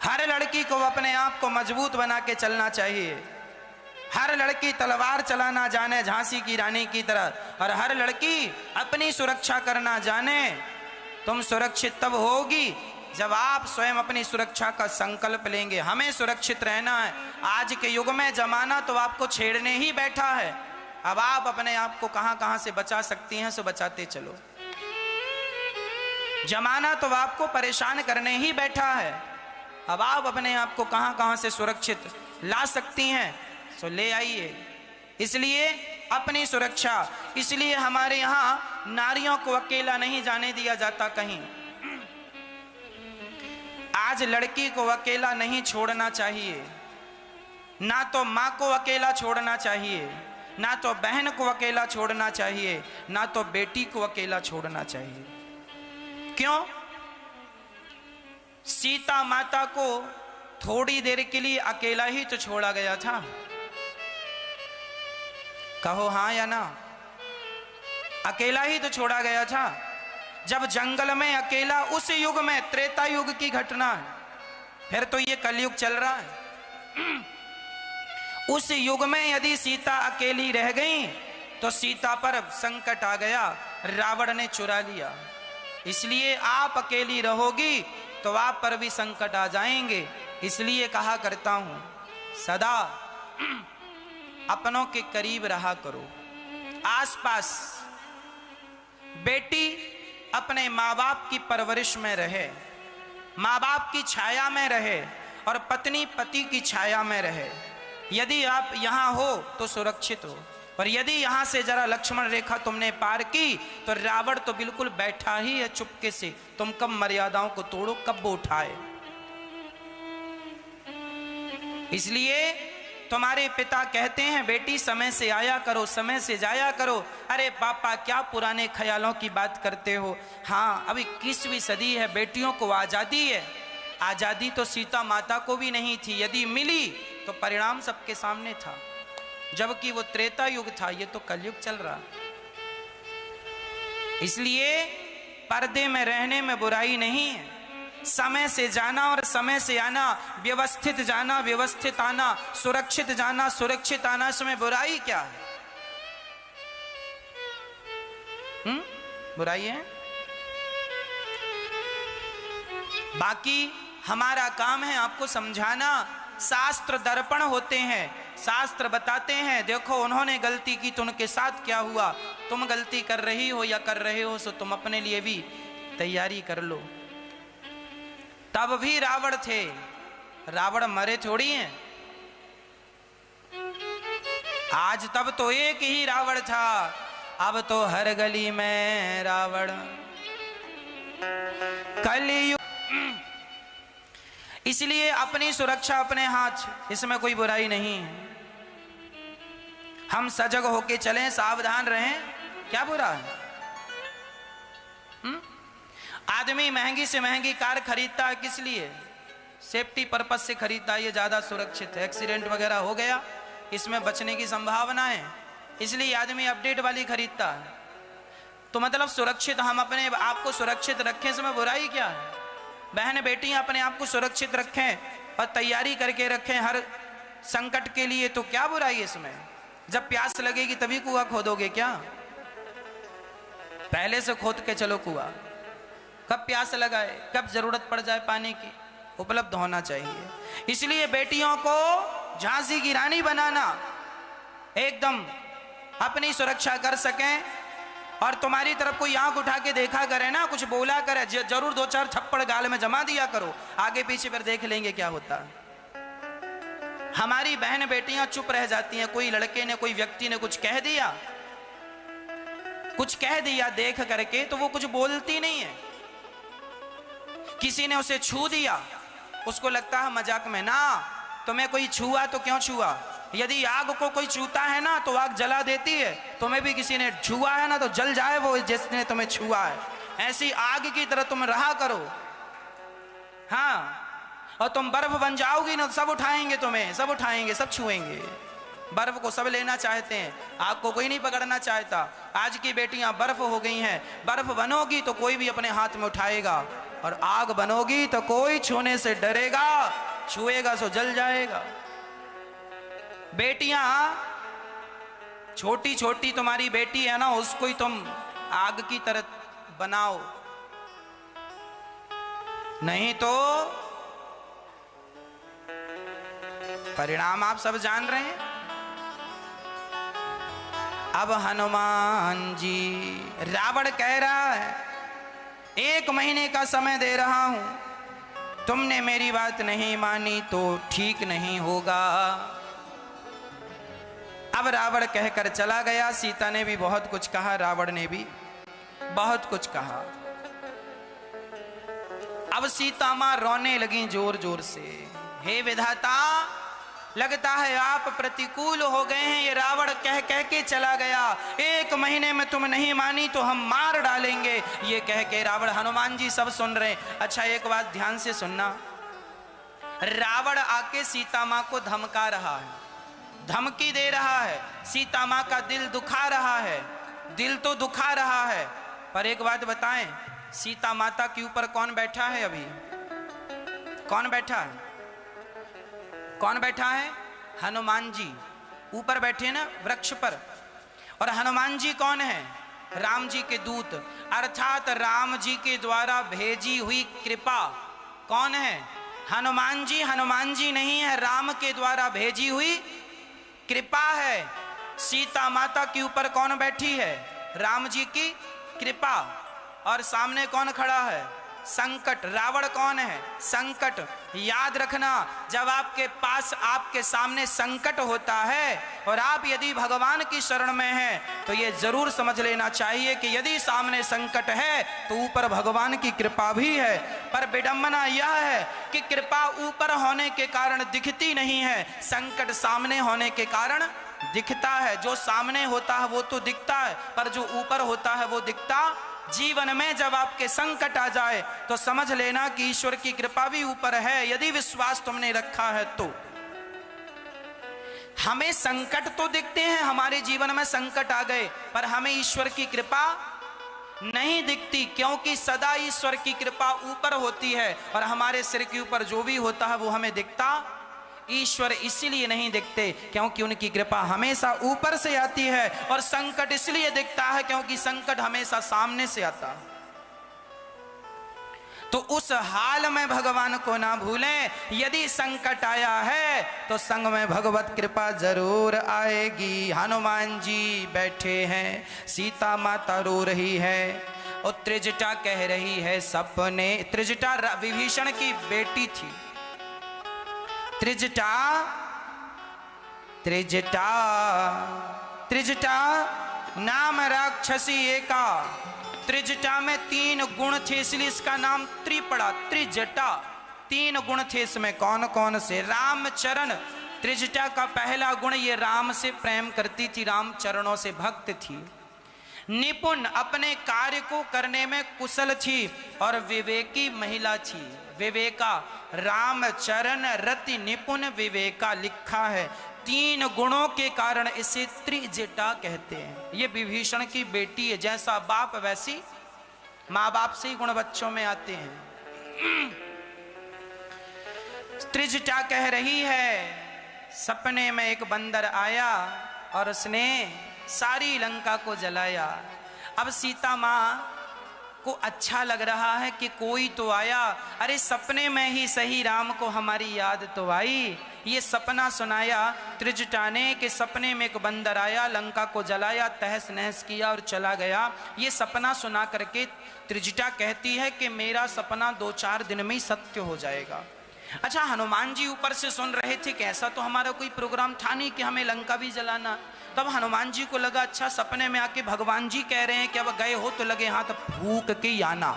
Speaker 1: हर लड़की को अपने आप को मजबूत बना के चलना चाहिए। हर लड़की तलवार चलाना जाने झांसी की रानी की तरह, और हर लड़की अपनी सुरक्षा करना जाने। तुम सुरक्षित तब होगी जब आप स्वयं अपनी सुरक्षा का संकल्प लेंगे। हमें सुरक्षित रहना है। आज के युग में जमाना तो आपको छेड़ने ही बैठा है। अब आप अपने आप को कहां कहां से बचा सकती हैं सो बचाते चलो। जमाना तो आपको परेशान करने ही बैठा है। अब आप अपने आप को कहां कहां से सुरक्षित ला सकती हैं तो ले आइए। इसलिए अपनी सुरक्षा, इसलिए हमारे यहां नारियों को अकेला नहीं जाने दिया जाता कहीं। आज लड़की को अकेला नहीं छोड़ना चाहिए, ना तो माँ को अकेला छोड़ना चाहिए, ना तो बहन को अकेला छोड़ना चाहिए, ना तो बेटी को अकेला छोड़ना चाहिए। क्यों? सीता माता को थोड़ी देर के लिए अकेला ही तो छोड़ा गया था। कहो हाँ या ना? अकेला ही तो छोड़ा गया था। जब जंगल में अकेला, उस युग में, त्रेता युग की घटना है, फिर तो ये कलयुग चल रहा है। उस युग में यदि सीता अकेली रह गई तो सीता पर संकट आ गया, रावण ने चुरा लिया। इसलिए आप अकेली रहोगी तो आप पर भी संकट आ जाएंगे। इसलिए कहा करता हूं सदा अपनों के करीब रहा करो, आसपास। बेटी अपने माँ बाप की परवरिश में रहे, माँ बाप की छाया में रहे और पत्नी पति की छाया में रहे। यदि आप यहाँ हो तो सुरक्षित हो, और यदि यहाँ से जरा लक्ष्मण रेखा तुमने पार की तो रावण तो बिल्कुल बैठा ही है चुपके से, तुम कब मर्यादाओं को तोड़ो, कब वो उठाए। इसलिए तुम्हारे पिता कहते हैं बेटी समय से आया करो, समय से जाया करो। अरे पापा क्या पुराने ख्यालों की बात करते हो। हाँ, अभी 21वीं सदी है, बेटियों को आज़ादी है। आज़ादी तो सीता माता को भी नहीं थी, यदि मिली तो परिणाम सबके सामने था, जबकि वो त्रेता युग था, ये तो कलयुग चल रहा। इसलिए पर्दे में रहने में बुराई नहीं है। समय से जाना और समय से आना, व्यवस्थित जाना व्यवस्थित आना, सुरक्षित जाना सुरक्षित आना, इसमें बुराई क्या है? बुराई है? बाकी हमारा काम है आपको समझाना। शास्त्र दर्पण होते हैं, शास्त्र बताते हैं देखो उन्होंने गलती की तो उनके साथ क्या हुआ। तुम गलती कर रही हो या कर रहे हो सो तुम अपने लिए भी तैयारी कर लो। तब भी रावण थे, रावण मरे थोड़ी हैं आज, तब तो एक ही रावण था, अब तो हर गली में रावण। कलयुग, इसलिए अपनी सुरक्षा अपने हाथ, इसमें कोई बुराई नहीं है। हम सजग होके चलें, सावधान रहें, क्या बुरा है? आदमी महंगी से महंगी कार खरीदता है किस लिए? सेफ्टी पर्पस से खरीदता है, ये ज्यादा सुरक्षित है। एक्सीडेंट वगैरह हो गया, इसमें बचने की संभावना है, इसलिए आदमी अपडेट वाली खरीदता है। तो मतलब सुरक्षित, हम अपने आप को सुरक्षित रखें, इसमें बुराई क्या है? बहन बेटियां अपने आप को सुरक्षित रखें और तैयारी करके रखें हर संकट के लिए, तो क्या बुराई है इसमें? जब प्यास लगेगी तभी कुआं खोदोगे क्या? पहले से खोद के चलो कुआं। कब प्यास लगाए, कब जरूरत पड़ जाए पानी की, उपलब्ध होना चाहिए। इसलिए बेटियों को झांसी की रानी बनाना, एकदम अपनी सुरक्षा कर सकें। और तुम्हारी तरफ कोई आंख उठा के देखा करे ना, कुछ बोला करे, जरूर 2-4 थप्पड़ गाल में जमा दिया करो, आगे पीछे पर देख लेंगे क्या होता है। हमारी बहन बेटियां चुप रह जाती हैं, कोई लड़के ने कोई व्यक्ति ने कुछ कह दिया देख करके, तो वो कुछ बोलती नहीं है। किसी ने उसे छू दिया, उसको लगता है मजाक में, ना तुम्हें कोई छुआ तो क्यों छुआ? यदि आग को कोई छूता है ना तो आग जला देती है, तुम्हें भी किसी ने छुआ है ना तो जल जाए वो जिसने तुम्हें छुआ है। ऐसी आग की तरह तुम रहा करो। हाँ, और तुम बर्फ बन जाओगी ना, सब उठाएंगे तुम्हें, सब उठाएंगे, सब छुएंगे। बर्फ को सब लेना चाहते हैं, आग को कोई नहीं पकड़ना चाहता। आज की बेटियां बर्फ हो गई हैं, बर्फ बनोगी तो कोई भी अपने हाथ में उठाएगा, और आग बनोगी तो कोई छूने से डरेगा, छुएगा सो जल जाएगा। बेटियां, छोटी छोटी तुम्हारी बेटी है ना, उसको ही तुम आग की तरह बनाओ, नहीं तो परिणाम आप सब जान रहे हैं। अब हनुमान जी, रावण कह रहा है 1 महीने का समय दे रहा हूं, तुमने मेरी बात नहीं मानी तो ठीक नहीं होगा। अब रावण कहकर चला गया। सीता ने भी बहुत कुछ कहा, रावण ने भी बहुत कुछ कहा। अब सीता मां रोने लगी जोर जोर से, हे विधाता, लगता है आप प्रतिकूल हो गए हैं। ये रावण कह कह के चला गया, 1 महीने में तुम नहीं मानी तो हम मार डालेंगे, ये कह के रावण। हनुमान जी सब सुन रहे हैं। अच्छा, एक बात ध्यान से सुनना, रावण आके सीता मां को धमका रहा है, धमकी दे रहा है, सीता मां का दिल दुखा रहा है, दिल तो दुखा रहा है। पर एक बात बताएं, सीता माता के ऊपर कौन बैठा है? अभी कौन बैठा है? कौन बैठा है? हनुमान जी ऊपर बैठे ना वृक्ष पर। और हनुमान जी कौन है? राम जी के दूत, अर्थात राम जी के द्वारा भेजी हुई कृपा। कौन है? हनुमान जी। हनुमान जी नहीं है, राम के द्वारा भेजी हुई कृपा है। सीता माता के ऊपर कौन बैठी है? राम जी की कृपा। और सामने कौन खड़ा है? संकट। रावण कौन है? संकट। याद रखना, जब आपके पास, आपके सामने संकट होता है और आप यदि भगवान की शरण में हैं, तो ये जरूर समझ लेना चाहिए कि यदि सामने संकट है तो ऊपर भगवान की कृपा भी है। पर विडंबना यह है कि कृपा ऊपर होने के कारण दिखती नहीं है, संकट सामने होने के कारण दिखता है। जो सामने होता है वो तो दिखता है, पर जो ऊपर होता है वो दिखता। जीवन में जब आपके संकट आ जाए तो समझ लेना कि ईश्वर की कृपा भी ऊपर है, यदि विश्वास तुमने रखा है तो। हमें संकट तो दिखते हैं, हमारे जीवन में संकट आ गए, पर हमें ईश्वर की कृपा नहीं दिखती, क्योंकि सदा ईश्वर की कृपा ऊपर होती है और हमारे सिर के ऊपर जो भी होता है वो हमें दिखता। ईश्वर इसलिए नहीं दिखते क्योंकि उनकी कृपा हमेशा ऊपर से आती है, और संकट इसलिए दिखता है क्योंकि संकट हमेशा सामने से आता है। तो उस हाल में भगवान को ना भूलें। यदि संकट आया है तो संग में भगवत कृपा जरूर आएगी। हनुमान जी बैठे हैं, सीता माता रो रही है और त्रिजटा कह रही है सपने। त्रिजटा विभीषण की बेटी थी। त्रिजटा त्रिजटा त्रिजटा नाम राक्षसी एका। त्रिजटा में 3 गुण थे, इसलिए इसका नाम त्रि पड़ा। त्रिजटा 3 गुण थे इसमें। कौन कौन से? रामचरण। त्रिजटा का पहला गुण, ये राम से प्रेम करती थी, राम चरणों से भक्त थी। निपुण, अपने कार्य को करने में कुशल थी और विवेकी महिला थी। विवेका, रामचरण रति निपुण विवेका लिखा है। 3 गुणों के कारण इसे त्रिजटा कहते हैं। ये विभीषण की बेटी है। जैसा बाप वैसी माँ बाप से ही गुण बच्चों में आते हैं। त्रिजटा कह रही है, सपने में एक बंदर आया और उसने सारी लंका को जलाया। अब सीता माँ को अच्छा लग रहा है कि कोई तो आया। अरे सपने में ही सही राम को हमारी याद तो आई। ये सपना सुनाया त्रिजटा ने कि सपने में एक बंदर आया, लंका को जलाया, तहस नहस किया और चला गया। ये सपना सुना करके त्रिजटा कहती है कि मेरा सपना 2-4 दिन में ही सत्य हो जाएगा। अच्छा, हनुमान जी ऊपर से सुन रहे थे कि ऐसा तो हमारा कोई प्रोग्राम था नहीं कि हमें लंका भी जलाना। तब हनुमान जी को लगा अच्छा सपने में आके भगवान जी कह रहे हैं कि अब गए हो तो लगे हाथ फूक के ही आना।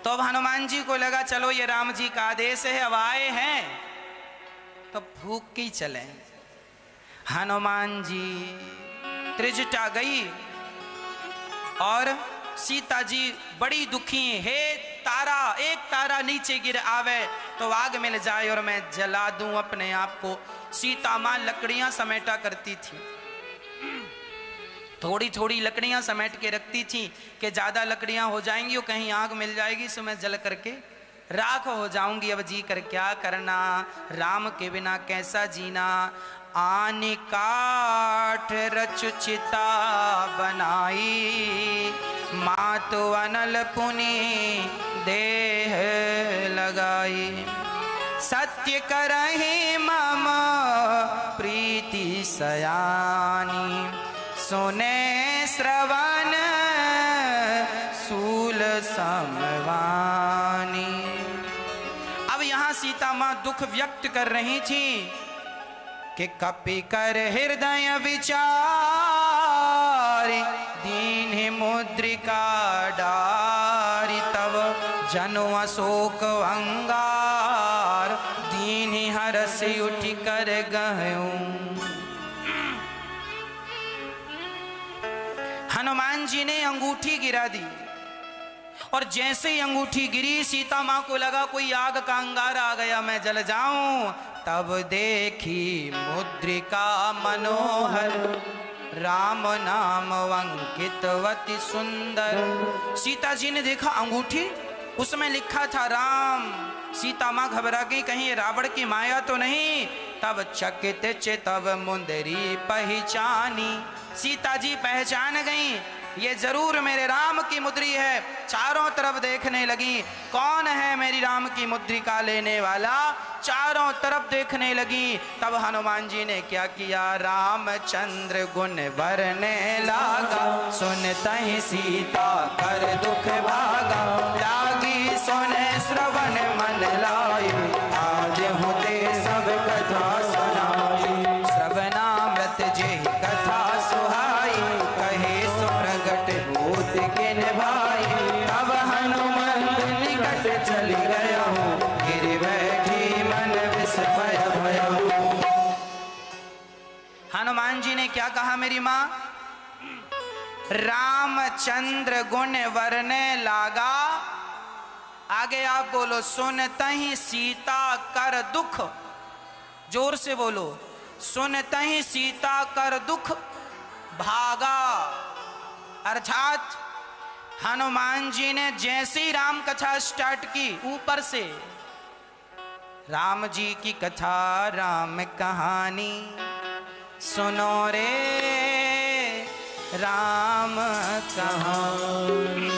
Speaker 1: तो अब हनुमान जी को लगा चलो ये राम जी का आदेश है, अब आए हैं तो फूक के ही चले। हनुमान जी, त्रिजटा गई और सीता जी बड़ी दुखी, हे तारा, एक तारा नीचे गिर आवे तो आग मिल जाए और मैं जला दूं अपने आप को। सीता मां लकड़ियां समेटा करती थी, थोड़ी थोड़ी लकड़ियां समेट के रखती थी कि ज्यादा लकड़ियां हो जाएंगी और कहीं आग मिल जाएगी सो मैं जल करके राख हो जाऊंगी। अब जी कर क्या करना, राम के बिना कैसा जीना। आनी काठ रचुचिता बनाई, मातु अनल पुनि देह लगाई। सत्य करहि मम प्रीति सयानी, सुने श्रवण सूल समवानी। अब यहाँ सीता माँ दुख व्यक्त कर रही थी कि कपि कर हृदय विचार, दीन मुद्रिका डारी तब जनु अशोक अंगार, दीन हरस उठ कर गहूं। हनुमान जी ने अंगूठी गिरा दी और जैसे ही अंगूठी गिरी सीता माँ को लगा कोई आग का अंगारा आ गया, मैं जल जाऊं। तब देखी मुद्रिका मनोहर, राम नाम अंकितवती सुंदर। सीता जी ने देखा अंगूठी, उसमें लिखा था राम। सीता माँ घबरा गई कहीं रावण की माया तो नहीं। तब चकित चितव मुंदरी पहचानी, सीता जी पहचान गई ये जरूर मेरे राम की मुद्री है। चारों तरफ देखने लगी, कौन है मेरी राम की मुद्रिका लेने वाला, चारों तरफ देखने लगी। तब हनुमान जी ने क्या किया, रामचंद्र गुण बरने लागा, सुनतहि सीता कर दुख भागा, लागी सुने श्रवण मन लाई, आज होते सब कथा सुनाई, श्रवणामृत जेहि कथा सुहाई, कहे सुप्रगट भूत के निभाई, अब हनुमंत निकट चल गया हूँ, गिर बैठी मन विस्मय भया। हनुमान जी ने क्या कहा मेरी माँ, रामचंद्र गुण वरने लागा, आगे आप बोलो, सुनतहि सीता कर दुख, जोर से बोलो, सुनतहि सीता कर दुख भागा। अर्थात हनुमान जी ने जैसे ही राम कथा स्टार्ट की, ऊपर से राम जी की कथा, राम कहानी सुनो रे राम कहानी।